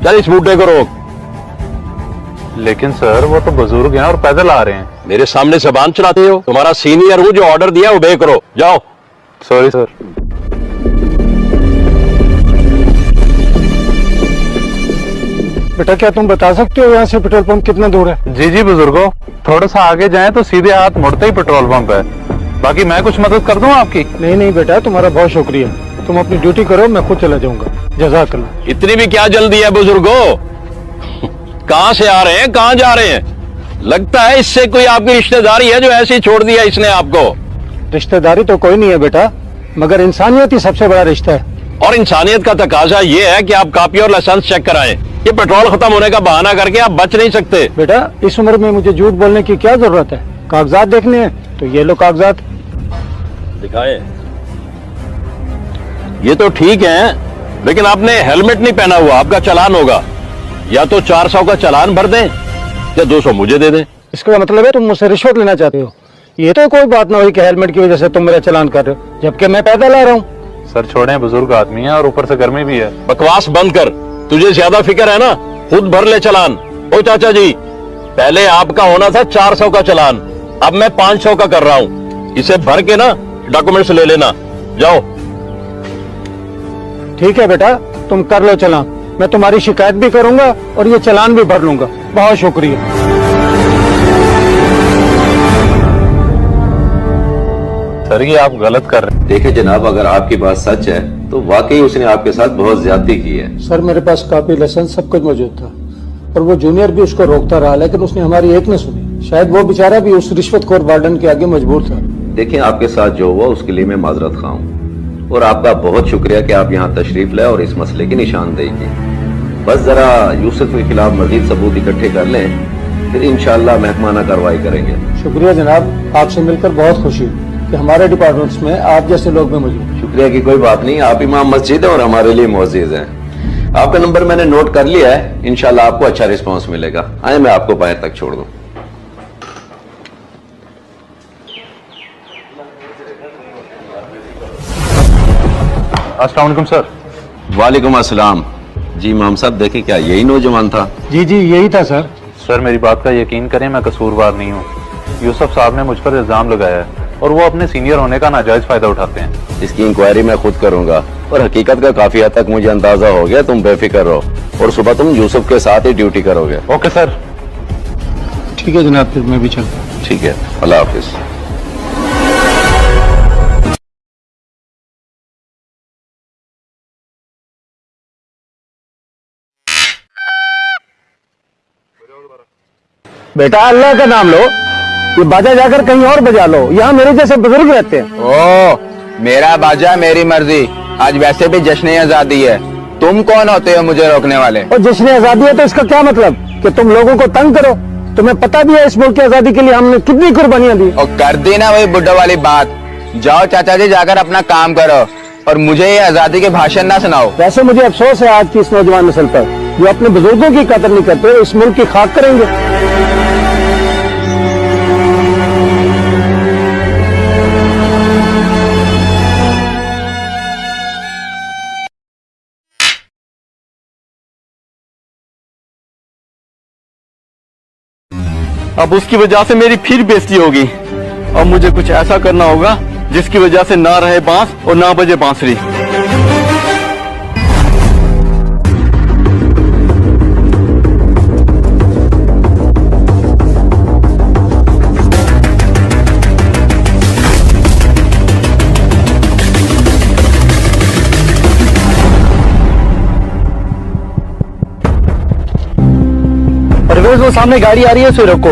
चल इस बूटे को रोक। लेकिन सर, वो तो बुजुर्ग हैं और पैदल आ रहे हैं। मेरे सामने जबान चलाते हो? तुम्हारा सीनियर हूँ, जो ऑर्डर दिया ओबे करो। जाओ। Sorry sir. बेटा क्या तुम बता सकते हो यहाँ से पेट्रोल पंप कितना दूर है? जी जी बुजुर्गो, थोड़ा सा आगे जाएं तो सीधे हाथ मुड़ते ही पेट्रोल पंप है। बाकी मैं कुछ मदद कर दूं आपकी? नहीं नहीं बेटा, तुम्हारा बहुत शुक्रिया, तुम अपनी ड्यूटी करो, मैं खुद चला जाऊंगा। जज़ाकल्लाह। इतनी भी क्या जल्दी है बुजुर्गो? कहाँ से आ रहे हैं, कहाँ जा रहे हैं? लगता है इससे कोई आपकी रिश्तेदारी है जो ऐसे ही छोड़ दिया इसने आपको। रिश्तेदारी तो कोई नहीं है बेटा, मगर इंसानियत ही सबसे बड़ा रिश्ता है। और इंसानियत का तकाजा ये है कि आप कॉपी और लाइसेंस चेक कराएं। ये पेट्रोल खत्म होने का बहाना करके आप बच नहीं सकते। बेटा इस उम्र में मुझे झूठ बोलने की क्या जरूरत है? कागजात देखने हैं तो ये लो कागजात। दिखाए। ये तो ठीक है, लेकिन आपने हेलमेट नहीं पहना हुआ, आपका चालान होगा। या तो 400 का चालान भर दें या 200 मुझे दे दें। इसका मतलब है तुम मुझसे रिश्वत लेना चाहते हो? ये तो कोई बात ना हुई कि हेलमेट की वजह से तुम मेरा चालान कर रहे हो, जबकि मैं पैदल आ रहा हूँ। सर छोड़ें, बुजुर्ग आदमी है और ऊपर से गर्मी भी है। बकवास बंद कर, तुझे ज्यादा फिक्र है ना, खुद भर ले चालान। ओ चाचा जी, पहले आपका होना था 400 का चालान, अब मैं 500 का कर रहा हूँ। इसे भर के ना डॉक्यूमेंट्स ले लेना। जाओ। ठीक है बेटा, तुम कर लो चालान, मैं तुम्हारी शिकायत भी करूंगा और ये चालान भी भर लूंगा। बहुत शुक्रिया। सर ये आप गलत कर रहे हैं। देखिए जनाब, अगर आपकी बात सच है तो वाकई उसने आपके साथ बहुत ज्यादती की है। सर मेरे पास कॉपी लाइसेंस सब कुछ मौजूद था, और वो जूनियर भी उसको रोकता रहा, लेकिन उसने हमारी एक न सुनी। शायद वो बेचारा भी उस रिश्वतखोर वार्डन के आगे मजबूर था। देखिए, आपके साथ जो हुआ उसके लिए मैं माजरत खा हूँ, और आपका बहुत शुक्रिया कि आप यहाँ तशरीफ लाए और इस मसले की निशानदेही की। बस जरा यूसुफ के खिलाफ मजीद सबूत इकट्ठे कर लें, फिर इंशाअल्लाह महकमाना कार्रवाई करेंगे। शुक्रिया जनाब, आपसे मिलकर बहुत खुशी हुई कि हमारे डिपार्टमेंट्स में आप जैसे लोग भी मौजूद। शुक्रिया की कोई बात नहीं, आप इमाम मस्जिद है और हमारे लिए मोअज़्ज़िज़ हैं। आपका नंबर मैंने नोट कर लिया है, इंशाल्लाह आपको अच्छा रिस्पांस मिलेगा। आए मैं आपको बाहर तक छोड़ दूं। अस्सलाम वालेकुम सर। वालेकुम अस्सलाम। जी इमाम साहब, देखिए क्या यही नौजवान था? जी जी यही था सर। सर मेरी बात का यकीन करें, मैं कसूरवार नहीं हूँ। यूसुफ साहब ने मुझ पर इल्जाम लगाया है और वो अपने सीनियर होने का नाजायज फायदा उठाते हैं। इसकी इंक्वायरी मैं खुद करूंगा, और हकीकत का काफी हद तक मुझे अंदाजा हो गया। तुम बेफिक्र रहो, और सुबह तुम यूसुफ के साथ ही ड्यूटी करोगे। Okay sir. ठीक है जनाब, फिर मैं भी चलता हूँ। ठीक है, अल्लाह हाफिज। बेटा अल्लाह का नाम लो, ये बाजा जाकर कहीं और बजा लो, यहाँ मेरे जैसे बुजुर्ग रहते हैं। ओ, मेरा बाजा मेरी मर्जी। आज वैसे भी जश्न आजादी है, तुम कौन होते हो मुझे रोकने वाले? और जश्न आजादी है तो इसका क्या मतलब कि तुम लोगों को तंग करो? तुम्हें पता भी है इस मुल्क की आजादी के लिए हमने कितनी कुर्बानियां दी। और कर दी ना वही बुड्ढा वाली बात। जाओ चाचा जी, जाकर अपना काम करो और मुझे ये आजादी के भाषण ना सुनाओ। वैसे मुझे अफसोस है आज की इस नौजवान नस्ल पर, जो अपने बुजुर्गों की कदर नहीं करते, इस मुल्क की खाक करेंगे। अब उसकी वजह से मेरी फिर बेइज्जती होगी। अब मुझे कुछ ऐसा करना होगा जिसकी वजह से ना रहे बांस और ना बजे बांसुरी। वो सामने गाड़ी आ रही है, उसे रोको।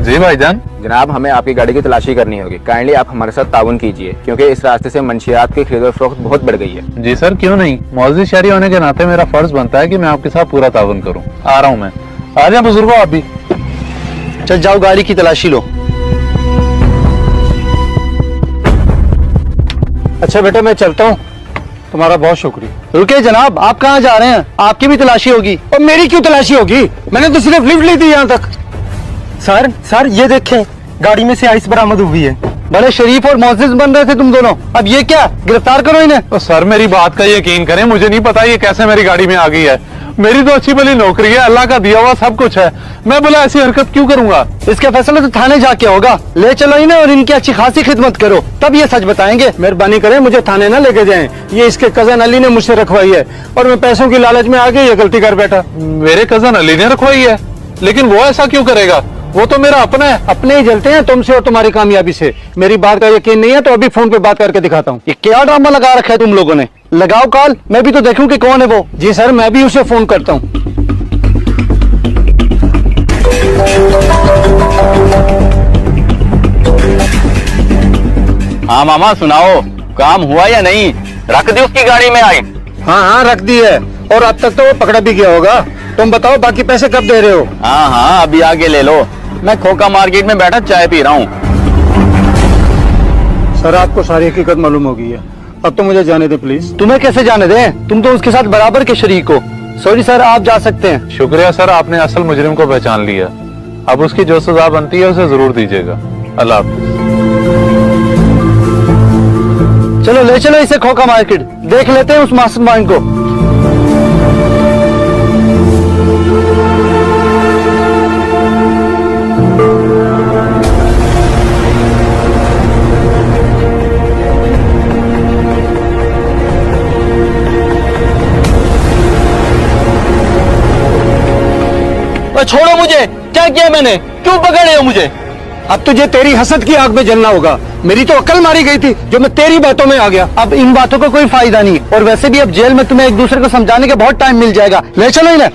जी भाईजान। जनाब, हमें आपकी गाड़ी की तलाशी करनी होगी। काइंडली आप हमारे साथ ताउन कीजिए, क्योंकि इस रास्ते से मंशियात की खरीद और फरोख्त बहुत बढ़ गई है। जी सर, क्यों नहीं। मौजूद शहरी होने के नाते मेरा फर्ज बनता है कि मैं आपके साथ पूरा ताउन करूं। आ रहा हूं मैं। आ जाए बुजुर्गो आप भी। चल जाओ, गाड़ी की तलाशी लो। अच्छा बेटा, मैं चलता हूँ, तुम्हारा बहुत शुक्रिया। रुके जनाब, आप कहाँ जा रहे हैं? आपकी भी तलाशी होगी। और मेरी क्यों तलाशी होगी? मैंने तो सिर्फ लिफ्ट ली थी यहाँ तक। सर ये देखें, गाड़ी में से आइस बरामद हुई है। बड़े शरीफ और मोअज़्ज़िज़ बन रहे थे तुम दोनों, अब ये क्या? गिरफ्तार करो इन्हें। तो सर मेरी बात का यकीन करें, मुझे नहीं पता ये कैसे मेरी गाड़ी में आ गई है। मेरी तो अच्छी भली नौकरी है, अल्लाह का दिया हुआ सब कुछ है। मैं बोला ऐसी हरकत क्यों करूंगा? इसका फैसला तो थाने जाके होगा। ले चलो इन्हें और इनकी अच्छी खासी खिदमत करो, तब ये सच बताएंगे। मेहरबानी करें, मुझे थाने ना लेके जाएं। ये इसके कजन अली ने मुझसे रखवाई है और मैं पैसों की लालच में आके ये गलती कर बैठा। मेरे कजन अली ने रखवाई है? लेकिन वो ऐसा क्यों करेगा? वो तो मेरा अपना है। अपने ही जलते हैं तुमसे और तुम्हारी कामयाबी से। मेरी बात का यकीन नहीं है तो अभी फोन पे बात करके दिखाता हूँ। ये क्या ड्रामा लगा रखा है तुम लोगों ने? लगाओ कॉल, मैं भी तो देखूं कि कौन है वो। जी सर, मैं भी उसे फोन करता हूँ। हाँ मामा सुनाओ, काम हुआ या नहीं? रख दी उसकी गाड़ी में आई? हाँ रख दी है, और अब तक तो वो पकड़ा भी गया होगा। तुम बताओ बाकी पैसे कब दे रहे हो? हाँ अभी आगे ले लो। मैं खोखा मार्केट में बैठा चाय पी रहा हूँ। सर आपको सारी हकीकत मालूम हो गई है, अब तो मुझे जाने दे प्लीज। तुम्हें कैसे जाने दें? तुम तो उसके साथ बराबर के शरीक हो। सॉरी सर, आप जा सकते हैं। शुक्रिया सर, आपने असल मुजरिम को पहचान लिया। अब उसकी जो सजा बनती है उसे जरूर दीजिएगा। अल्लाह हाफिज। चलो ले चलो इसे खोखा मार्केट, देख लेते हैं उस मास्टरमाइंड को। छोड़ो मुझे, क्या किया मैंने? क्यों पकड़ रहे हो मुझे? अब तुझे तेरी हसद की आग में जलना होगा। मेरी तो अकल मारी गई थी जो मैं तेरी बातों में आ गया। अब इन बातों का कोई फायदा नहीं, और वैसे भी अब जेल में तुम्हें एक दूसरे को समझाने का बहुत टाइम मिल जाएगा। ले चलो इन्हें।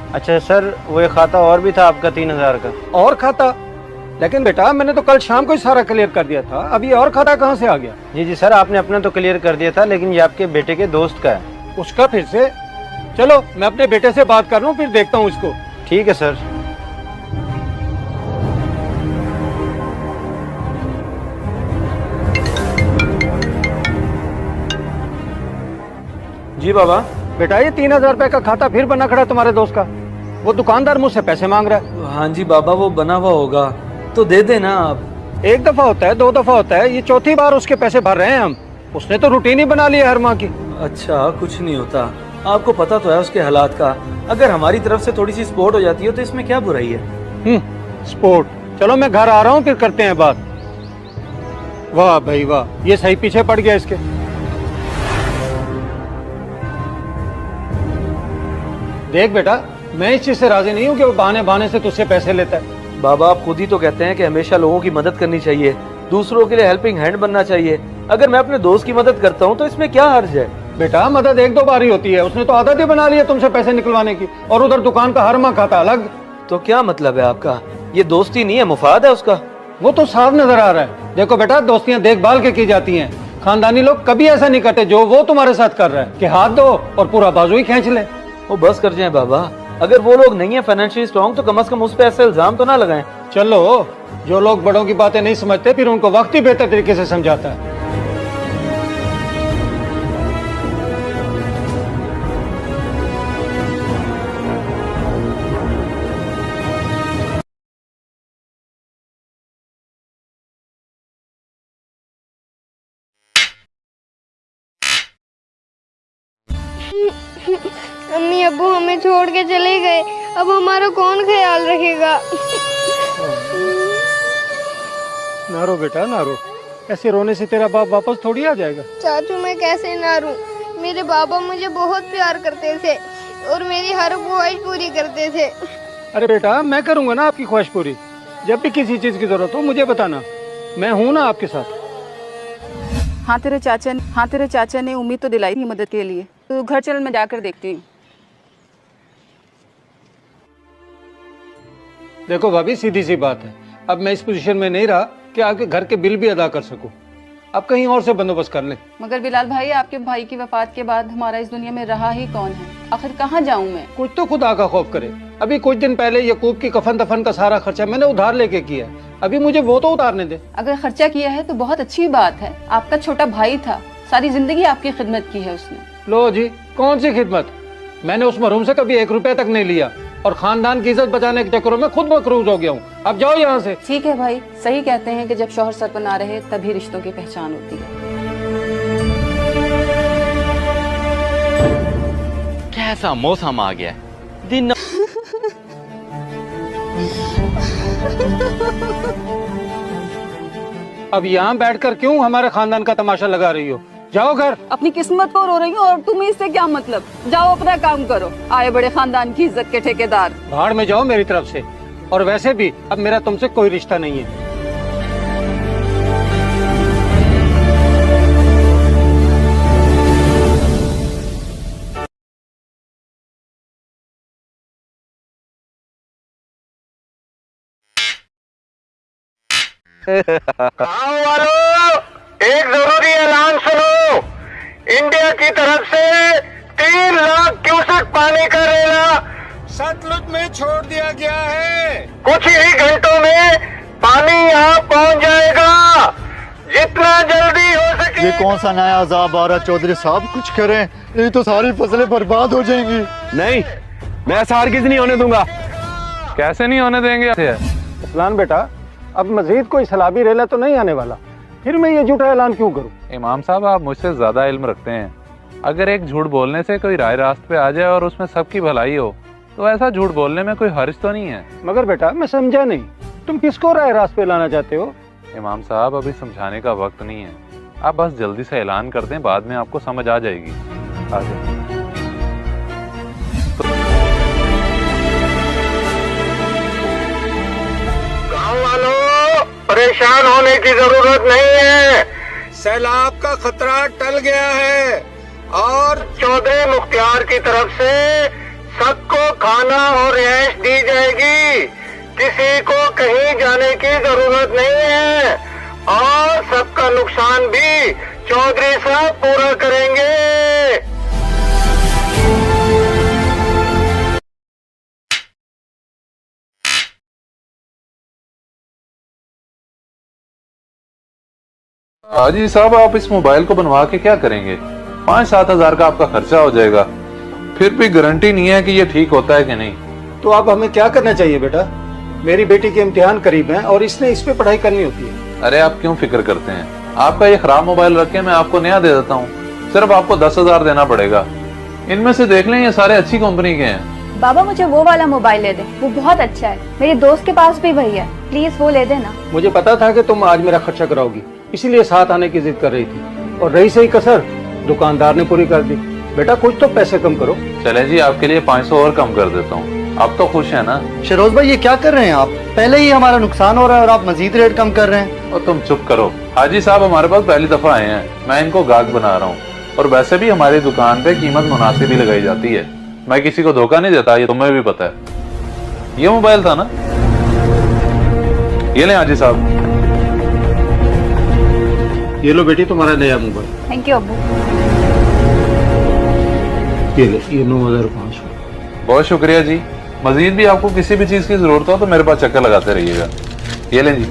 अच्छा सर, वो एक खाता और भी था आपका 3000 का। और खाता? लेकिन बेटा मैंने तो कल शाम को ही सारा क्लियर कर दिया था, अब ये और खाता कहाँ से आ गया? जी सर, आपने अपना तो क्लियर कर दिया था, लेकिन ये आपके बेटे के दोस्त का है। उसका फिर से? चलो मैं अपने बेटे से बात कर लूँ, फिर देखता हूँ इसको। ठीक है सर। जी बाबा। बेटा ये 3000 रुपए का खाता फिर बना खड़ा तुम्हारे दोस्त का। वो दुकानदार मुझसे पैसे मांग रहा है। हाँ जी बाबा, वो बना हुआ होगा तो दे देना आप। एक दफा होता है, दो दफा होता है, ये चौथी बार उसके पैसे भर रहे हैं हम। उसने तो रूटीन ही बना लिया हर माह की। अच्छा, कुछ नहीं होता, आपको पता तो है उसके हालात का। अगर हमारी तरफ से थोड़ी सी सपोर्ट हो जाती है तो इसमें क्या बुराई है? सपोर्ट? चलो मैं घर आ रहा हूँ, फिर करते हैं बात। वाह भाई वाह, ये सही पीछे पड़ गया इसके। देख बेटा, मैं इस चीज से राजी नहीं हूँ कि वो बहाने बहाने से तुझसे पैसे लेता है। बाबा आप खुद ही तो कहते हैं कि हमेशा लोगों की मदद करनी चाहिए, दूसरों के लिए हेल्पिंग हैंड बनना चाहिए। अगर मैं अपने दोस्त की मदद करता हूँ तो इसमें क्या हर्ज है? बेटा मदद एक दो बार ही होती है, उसने तो आदत ही बना ली है तुमसे पैसे निकलवाने की, और उधर दुकान का हर माह खाता अलग। तो क्या मतलब है आपका? ये दोस्ती नहीं है, मुफाद है उसका। वो तो साफ नजर आ रहा है। देखो बेटा, दोस्तियां देखभाल के की जाती हैं। खानदानी लोग कभी ऐसा नहीं करते जो वो तुम्हारे साथ कर रहा है कि हाथ दो और पूरा बाजू ही खींच ले। वो बस कर जाए बाबा, अगर वो लोग नहीं है फाइनेंशियली स्ट्रॉन्ग तो कम से कम उस पे ऐसे इल्जाम तो ना लगाएं। चलो, जो लोग बड़ों की बातें नहीं समझते फिर उनको वक्त ही बेहतर तरीके से समझाता है। अम्मी अब्बू हमें छोड़ के चले गए, अब हमारा कौन ख्याल रखेगा? ना रो बेटा ना रो, ऐसे रोने से तेरा बाप वापस थोड़ी आ जाएगा। चाचू मैं कैसे ना रू, मेरे बाबा मुझे बहुत प्यार करते थे और मेरी हर ख्वाहिश पूरी करते थे। अरे बेटा मैं करूंगा ना आपकी ख्वाहिश पूरी। जब भी किसी चीज की जरूरत हो मुझे बताना, मैं हूं ना आपके साथ। हाँ तेरे चाचा ने उम्मीद तो दिलाई थी मदद के लिए। तो घर चल, मैं जाकर देखती हूँ। देखो भाभी, सीधी सी बात है, अब मैं इस पोजीशन में नहीं रहा कि आपके घर के बिल भी अदा कर सकूं। अब कहीं और से बंदोबस्त कर ले। मगर बिलाल भाई, आपके भाई की वफात के बाद हमारा इस दुनिया में रहा ही कौन है? आखिर कहाँ जाऊँ मैं? कुछ तो खुदा का खौफ करे। अभी कुछ दिन पहले यकूब की कफन दफन का सारा खर्चा मैंने उधार लेके किया है, अभी मुझे वो तो उतारने दे। अगर खर्चा किया है तो बहुत अच्छी बात है। आपका छोटा भाई था, सारी जिंदगी आपकी खिदमत की है उसने। लो जी, कौन सी खिदमत? मैंने उस मरहूम से कभी 1 रुपया तक नहीं लिया और खानदान की इज्जत बचाने के चक्करों में खुद मकरूज हो गया हूँ। अब जाओ यहाँ से। ठीक है भाई, सही कहते हैं कि जब शौहर सर पर ना रहे तभी रिश्तों की पहचान होती है। कैसा मौसम आ गया दिन। अब यहाँ बैठकर क्यों हमारे खानदान का तमाशा लगा रही हो? जाओ घर। अपनी किस्मत को रो रही हूँ और तुम्हें इससे क्या मतलब? जाओ अपना काम करो, आए बड़े खानदान की इज्जत के ठेकेदार। भाड़ में जाओ मेरी तरफ से। और वैसे भी अब मेरा तुमसे कोई रिश्ता नहीं है। गाँव वालों, एक जरूरी ऐलान सुनो। इंडिया की तरफ से 3 लाख क्यूसेक पानी का रेला सतलुज में छोड़ दिया गया है। कुछ ही घंटों में पानी यहाँ पहुँच जाएगा। जितना जल्दी हो सके। ये कौन सा नया अजाब आ रहा चौधरी साहब, कुछ करें, ये तो सारी फसलें बर्बाद हो जाएंगी। नहीं, मैं ऐसा हरगिज़ नहीं होने दूंगा। कैसे नहीं होने देंगे? इस्लान बेटा, अब मजीद कोई सलाबी रेला तो नहीं आने वाला, फिर मैं ये झूठा ऐलान क्यों करूं? इमाम साहब, आप मुझसे ज्यादा इल्म रखते हैं। अगर एक झूठ बोलने से कोई राय रास्त पे आ जाए और उसमें सबकी भलाई हो, तो ऐसा झूठ बोलने में कोई हर्ज तो नहीं है। मगर बेटा मैं समझा नहीं, तुम किसको राय रास्त पे लाना चाहते हो? इमाम साहब, अभी समझाने का वक्त नहीं है, आप बस जल्दी से ऐलान कर दें, बाद में आपको समझ आ जाएगी। आ जाए। गाँव वालों, परेशान होने की जरूरत नहीं है। सैलाब का खतरा टल गया है और चौधरी मुख्तियार की तरफ से सबको खाना और रिहाइश दी जाएगी। किसी को कहीं जाने की जरूरत नहीं है और सबका नुकसान भी चौधरी साहब पूरा करेंगे। हाजी साहब, आप इस मोबाइल को बनवा के क्या करेंगे? 5-7 हजार का आपका खर्चा हो जाएगा, फिर भी गारंटी नहीं है कि ये ठीक होता है कि नहीं। तो अब हमें क्या करना चाहिए बेटा? मेरी बेटी के इम्तिहान करीब हैं और इसने इस पे पढ़ाई करनी होती है। अरे आप क्यों फिक्र करते हैं? आपका ये खराब मोबाइल रख के मैं आपको नया दे देता हूँ। सिर्फ आपको 10,000 देना पड़ेगा। इनमें से देख लें, ये सारे अच्छी कंपनी के हैं। बाबा मुझे वो वाला मोबाइल ले दे, वो बहुत अच्छा है। मेरे दोस्त के पास भी वही है, प्लीज वो ले देना। मुझे पता था कि तुम आज मेरा खर्चा कराओगी, इसीलिए साथ आने की जिद कर रही थी, और रही सही कसर दुकानदार ने पूरी कर दी। बेटा कुछ तो पैसे कम करो। चले जी, आपके लिए 500 और कम कर देता हूँ। आप तो खुश है ना? शरोज भाई, ये क्या कर रहे हैं आप? पहले ही हमारा नुकसान हो रहा है और आप मजीद रेट कम कर रहे हैं। और तुम चुप करो। हाजी साहब हमारे पास पहली दफा आए हैं, मैं इनको गाहक बना रहा हूँ। और वैसे भी हमारी दुकान पे कीमत मुनासिब ही लगाई जाती है। मैं किसी को धोखा नहीं देता, ये तुम्हें भी पता है। ये मोबाइल था ना? ये लें हाजी साहब। ये लो बेटी तुम्हारा नया मोबाइल। थैंक यू अब्बू। ये ले, ये 9,500। बहुत शुक्रिया जी। मजीद भी आपको किसी भी चीज की जरूरत हो तो मेरे पास चक्कर लगाते रहिएगा। ये लें जी।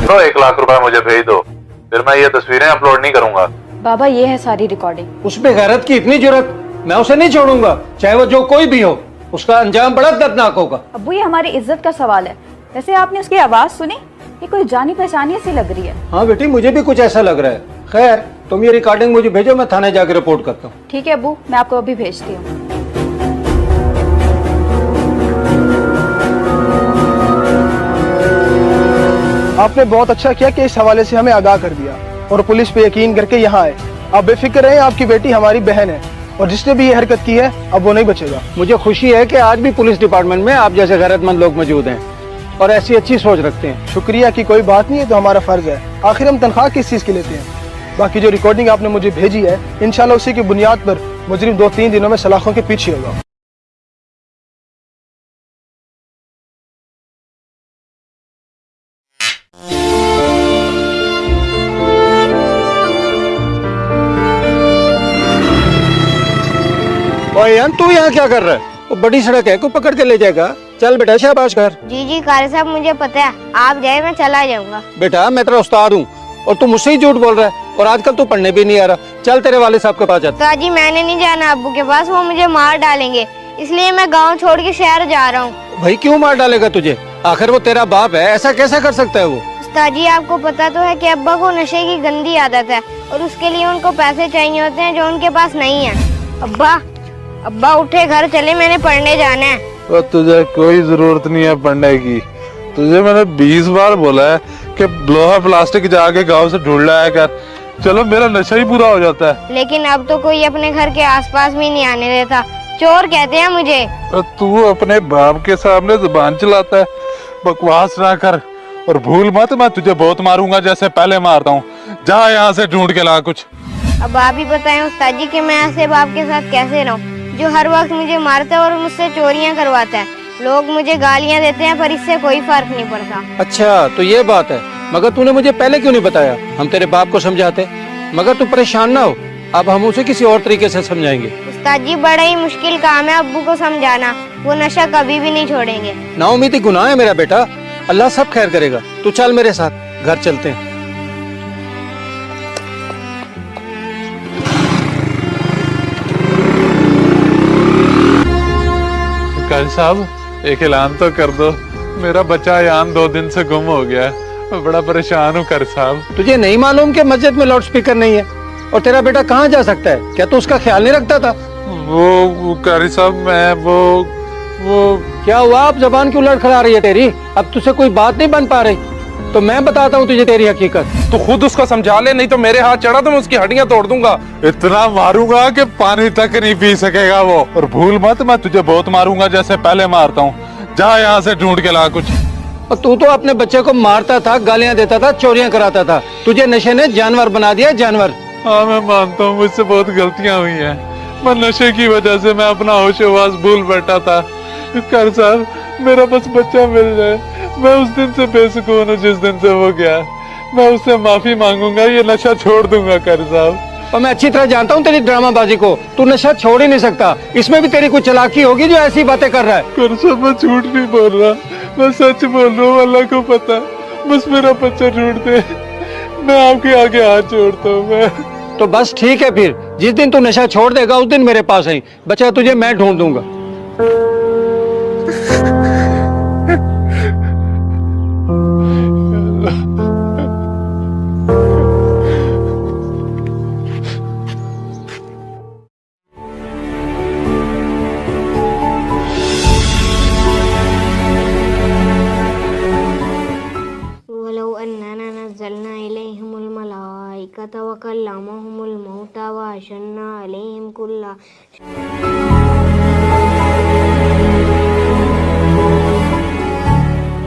तो 1 लाख रुपए मुझे भेज दो, फिर मैं ये तस्वीरें अपलोड नहीं करूंगा। बाबा ये है सारी रिकॉर्डिंग। उस पे गैरत की इतनी जरूरत? मैं उसे नहीं छोड़ूंगा, चाहे वो जो कोई भी हो। उसका अंजाम बड़ा दर्दनाक होगा। अब्बू ये हमारी इज्जत का सवाल है। वैसे आपने उसकी आवाज सुनी? ये कोई जानी पहचानी सी लग रही है। हाँ बेटी, मुझे भी कुछ ऐसा लग रहा है। खैर तुम ये रिकॉर्डिंग मुझे भेजो, मैं थाने जाकर रिपोर्ट करता हूँ। ठीक है अब्बू, मैं आपको अभी भेजती हूँ। आपने बहुत अच्छा किया कि इस हवाले से हमें आगाह कर दिया और पुलिस पे यकीन करके यहाँ आए। आप बेफिक्र रहें, आपकी बेटी हमारी बहन है और जिसने भी ये हरकत की है अब वो नहीं बचेगा। मुझे खुशी है कि आज भी पुलिस डिपार्टमेंट में आप जैसे गैरतमंद लोग मौजूद हैं और ऐसी अच्छी सोच रखते हैं। शुक्रिया की कोई बात नहीं है, तो हमारा फर्ज है। आखिर हम तनख्वाह किस चीज़ की लेते हैं? बाकी जो रिकॉर्डिंग आपने मुझे भेजी है, इंशाल्लाह उसी की बुनियाद पर मुजरिम 2-3 दिनों में सलाखों के पीछे होगा। यार तू यहाँ क्या कर रहा है? वो बड़ी सड़क है, कोई पकड़ के ले जाएगा। चल बेटा शाबाश कर। जी कारी साहब, मुझे पता है, आप जाए मैं चला जाऊंगा। बेटा मैं तेरा उस्ताद हूँ और तू मुझसे ही झूठ बोल रहा है और आजकल तू पढ़ने भी नहीं आ रहा। चल तेरे वाले साहब के पास जाते। उस्ताद जी मैंने नहीं जाना अब्बू के पास, वो मुझे मार डालेंगे, इसलिए मैं गाँव छोड़ के शहर जा रहा हूँ। भाई क्यों मार डालेगा तुझे? आखिर वो तेरा बाप है, ऐसा कैसा कर सकता है वो? उस्ताद जी आपको पता तो है कि अब्बा को नशे की गंदी आदत है और उसके लिए उनको पैसे चाहिए होते हैं जो उनके पास नहीं है। अब्बा उठे, घर चले, मैंने पढ़ने जाना है। तो तुझे कोई जरूरत नहीं है पढ़ने की। तुझे मैंने 20 बार बोला है कि लोहा प्लास्टिक जाके गांव से ढूंढ लाया कर, चलो मेरा नशा ही पूरा हो जाता है। लेकिन अब तो कोई अपने घर के आसपास भी नहीं आने देता, चोर कहते हैं मुझे। तो तू अपने बाप के सामने जुबान चलाता है, बकवास ना कर और भूल मत मैं तुझे बहुत मारूंगा जैसे पहले मारता हूँ। जा यहाँ से ढूंढ के ला कुछ। अब आप ही बताएं उस्ताद जी कि मैं ऐसे बाप के साथ कैसे रहूं जो हर वक्त मुझे मारता है और मुझसे चोरियां करवाता है। लोग मुझे गालियां देते हैं पर इससे कोई फर्क नहीं पड़ता। अच्छा तो ये बात है, मगर तूने मुझे पहले क्यों नहीं बताया? हम तेरे बाप को समझाते। मगर तू परेशान ना हो, अब हम उसे किसी और तरीके से समझाएंगे। उस्ताद जी बड़ा ही मुश्किल काम है अब्बू को समझाना, वो नशा कभी भी नहीं छोड़ेंगे। नाउमीदी गुनाह है मेरा बेटा, अल्लाह सब खैर करेगा। तू चल मेरे साथ, घर चलते हैं। कारी साहब एक ऐलान तो कर दो, मेरा बच्चा यान 2 दिन से गुम हो गया है, मैं बड़ा परेशान हूँ कारी साहब। तुझे नहीं मालूम कि मस्जिद में लाउड स्पीकर नहीं है और तेरा बेटा कहाँ जा सकता है? क्या तू उसका ख्याल नहीं रखता था? वो कारी साहब मैं वो क्या हुआ? अब जबान क्यों लड़खड़ा रही है तेरी? अब तुझसे कोई बात नहीं बन पा रही? तो मैं बताता हूँ तुझे तेरी हकीकत। तू खुद उसको समझा ले, नहीं तो मेरे हाथ चढ़ा तो मैं उसकी हड्डियां तोड़ दूंगा। इतना मारूंगा कि पानी तक नहीं पी सकेगा वो। और भूल मत मैं तुझे बहुत मारूंगा जैसे पहले मारता हूँ। जा यहाँ से ढूंढ के ला कुछ। और तू तो अपने बच्चे को मारता था, गालियां देता था, चोरियां कराता था। तुझे नशे ने जानवर बना दिया, जानवर। हाँ मैं मानता हूँ मुझसे बहुत गलतियाँ हुई हैं। मैं नशे की वजह से मैं अपना होश हवास भूल बैठा था। कारी साहब मेरा बस बच्चा मिल जाए, मैं उस दिन से बेसुकून हूँ जिस दिन से वो गया। मैं उससे माफी मांगूंगा, ये नशा छोड़ दूंगा कारी साहब। और मैं अच्छी तरह जानता हूँ तेरी ड्रामाबाजी को, तू नशा छोड़ ही नहीं सकता। इसमें भी तेरी कोई चालाकी होगी जो ऐसी बातें कर रहा है। कारी साहब मैं झूठ नहीं बोल रहा, मैं सच बोल रहा हूँ, अल्लाह को पता। बस मेरा बच्चा ढूंढ दे, मैं आपके आगे हाथ जोड़ता हूँ। मैं तो बस ठीक है, फिर जिस दिन तू नशा छोड़ देगा उस दिन मेरे पास आई, बच्चा तुझे मैं ढूंढ दूंगा।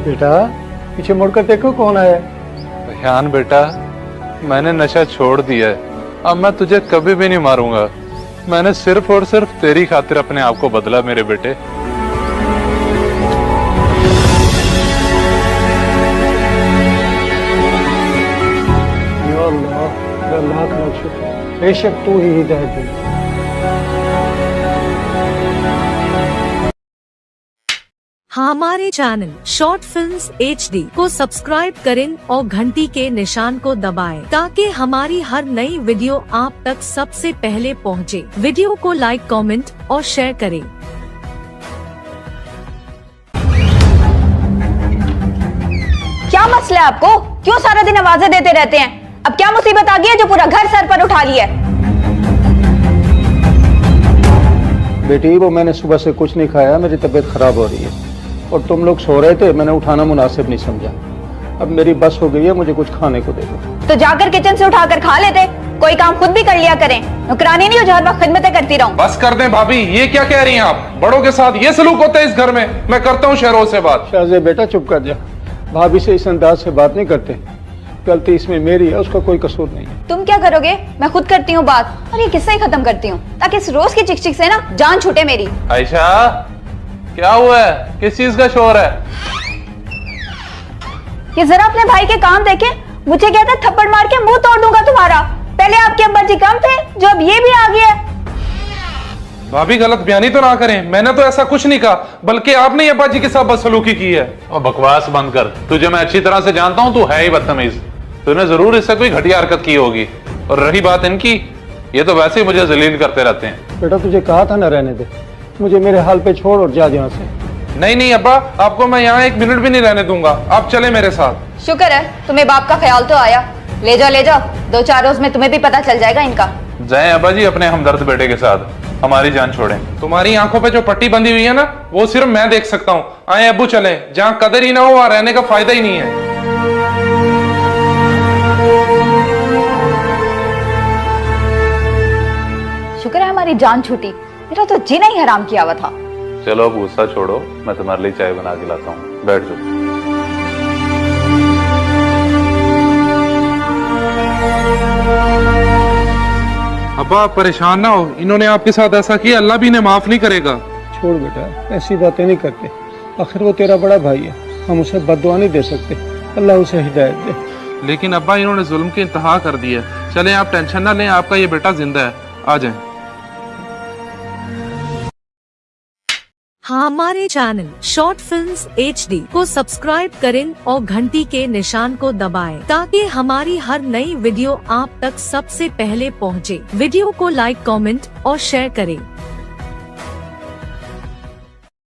बेटा पीछे मुड़कर देखो कौन आया। रेहान बेटा मैंने नशा छोड़ दिया है, अब मैं तुझे कभी भी नहीं मारूंगा। मैंने सिर्फ और सिर्फ तेरी खातिर अपने आप को बदला मेरे बेटे। लाख लाख शुक्र, बेशक तू ही हिदायत दे। हमारे चैनल शॉर्ट फिल्म्स HD को सब्सक्राइब करें और घंटी के निशान को दबाएं ताकि हमारी हर नई वीडियो आप तक सबसे पहले पहुंचे। वीडियो को लाइक, कमेंट और शेयर करें। क्या मसला है आपको? क्यों सारा दिन आवाजें देते रहते हैं? अब क्या मुसीबत आ गई है जो पूरा घर सर पर उठा लिया? बेटी वो मैंने सुबह से कुछ नहीं खाया, मेरी तबीयत खराब हो रही है और तुम लोग सो रहे थे, मैंने उठाना मुनासिब नहीं समझा। अब मेरी बस हो गई है, मुझे कुछ खाने को दे दो। तो जाकर किचन से उठाकर खा लेते, कोई काम खुद भी कर लिया करें। नौकरानी नहीं हो जो हर वक्त खिदमतें करती रहूं। बस कर दें भाभी, ये क्या कह रही हैं आप? बड़ों के साथ ये सलूक होता है इस घर में? मैं करता हूँ शहरोज से बात। शाहजे बेटा चुप कर जा, भाभी से इस अंदाज से बात नहीं करते, गलती इसमें मेरी है, उसका कोई कसूर नहीं है। तुम क्या करोगे? मैं खुद करती हूँ बात और ये किस्सा ही खत्म करती हूँ ताकि इस रोज की चिक चिक से ना जान छूटे मेरी। आयशा क्या हुआ है? किस चीज का शोर है? ये जरा अपने भाई के काम देखे, मुझे क्या था थप्पड़ मार के मुंह तोड़ दूंगा तुम्हारा। पहले आपके अब्बा जी कम थे, जो अब ये भी आ गया। भाभी गलत बयानी तो ना करें, मैंने तो ऐसा कुछ नहीं कहा, बल्कि आपने ही अब्बा जी के साथ बदसलूकी की है। और बकवास बंद कर, तुझे मैं अच्छी तरह से जानता हूँ, तू है ही बदतमीज। तूने जरूर इससे कोई घटिया हरकत की होगी। और रही बात इनकी, ये तो वैसे ही मुझे जलील करते रहते हैं। बेटा तुझे कहा था ना रहने दे, मुझे मेरे हाल पे छोड़ और जा यहाँ से। नहीं नहीं अब्बा, आपको मैं यहाँ 1 मिनट भी नहीं रहने दूंगा, आप चले मेरे साथ। शुक्र है तुम्हें बाप का ख्याल तो आया। ले जाओ, 2-4 रोज में तुम्हें भी पता चल जाएगा इनका। जाएं अब्बा जी अपने हमदर्द बेटे के साथ, हमारी जान छोड़ें। तुम्हारी आंखों पे जो पट्टी बंधी हुई है ना, वो सिर्फ मैं देख सकता हूँ। आए अब्बू चलें, जहाँ कदर ही ना हो वहाँ रहने का फायदा ही नहीं है। शुक्र है हमारी जान छूटी, मेरा तो जीना ही हराम किया हुआ था। चलो अब गुस्सा छोड़ो, मैं तुम्हारे लिए चाय बना के लाता हूँ, बैठ जाओ। अब्बा आप परेशान ना हो, इन्होंने आपके साथ ऐसा किया, अल्लाह भी इन्हें माफ नहीं करेगा। छोड़ बेटा, ऐसी बातें नहीं करते, आखिर वो तेरा बड़ा भाई है, हम उसे बद्दुआ नहीं दे सकते, अल्लाह उसे हिदायत दे। लेकिन अब्बा इन्होंने जुल्म की इंतहा कर दी है। चलें आप टेंशन ना लें, आपका ये बेटा जिंदा है, आ जाएं। हमारे चैनल शॉर्ट फिल्म्स HD को सब्सक्राइब करें और घंटी के निशान को दबाएं ताकि हमारी हर नई वीडियो आप तक सबसे पहले पहुंचे। वीडियो को लाइक, कमेंट और शेयर करें।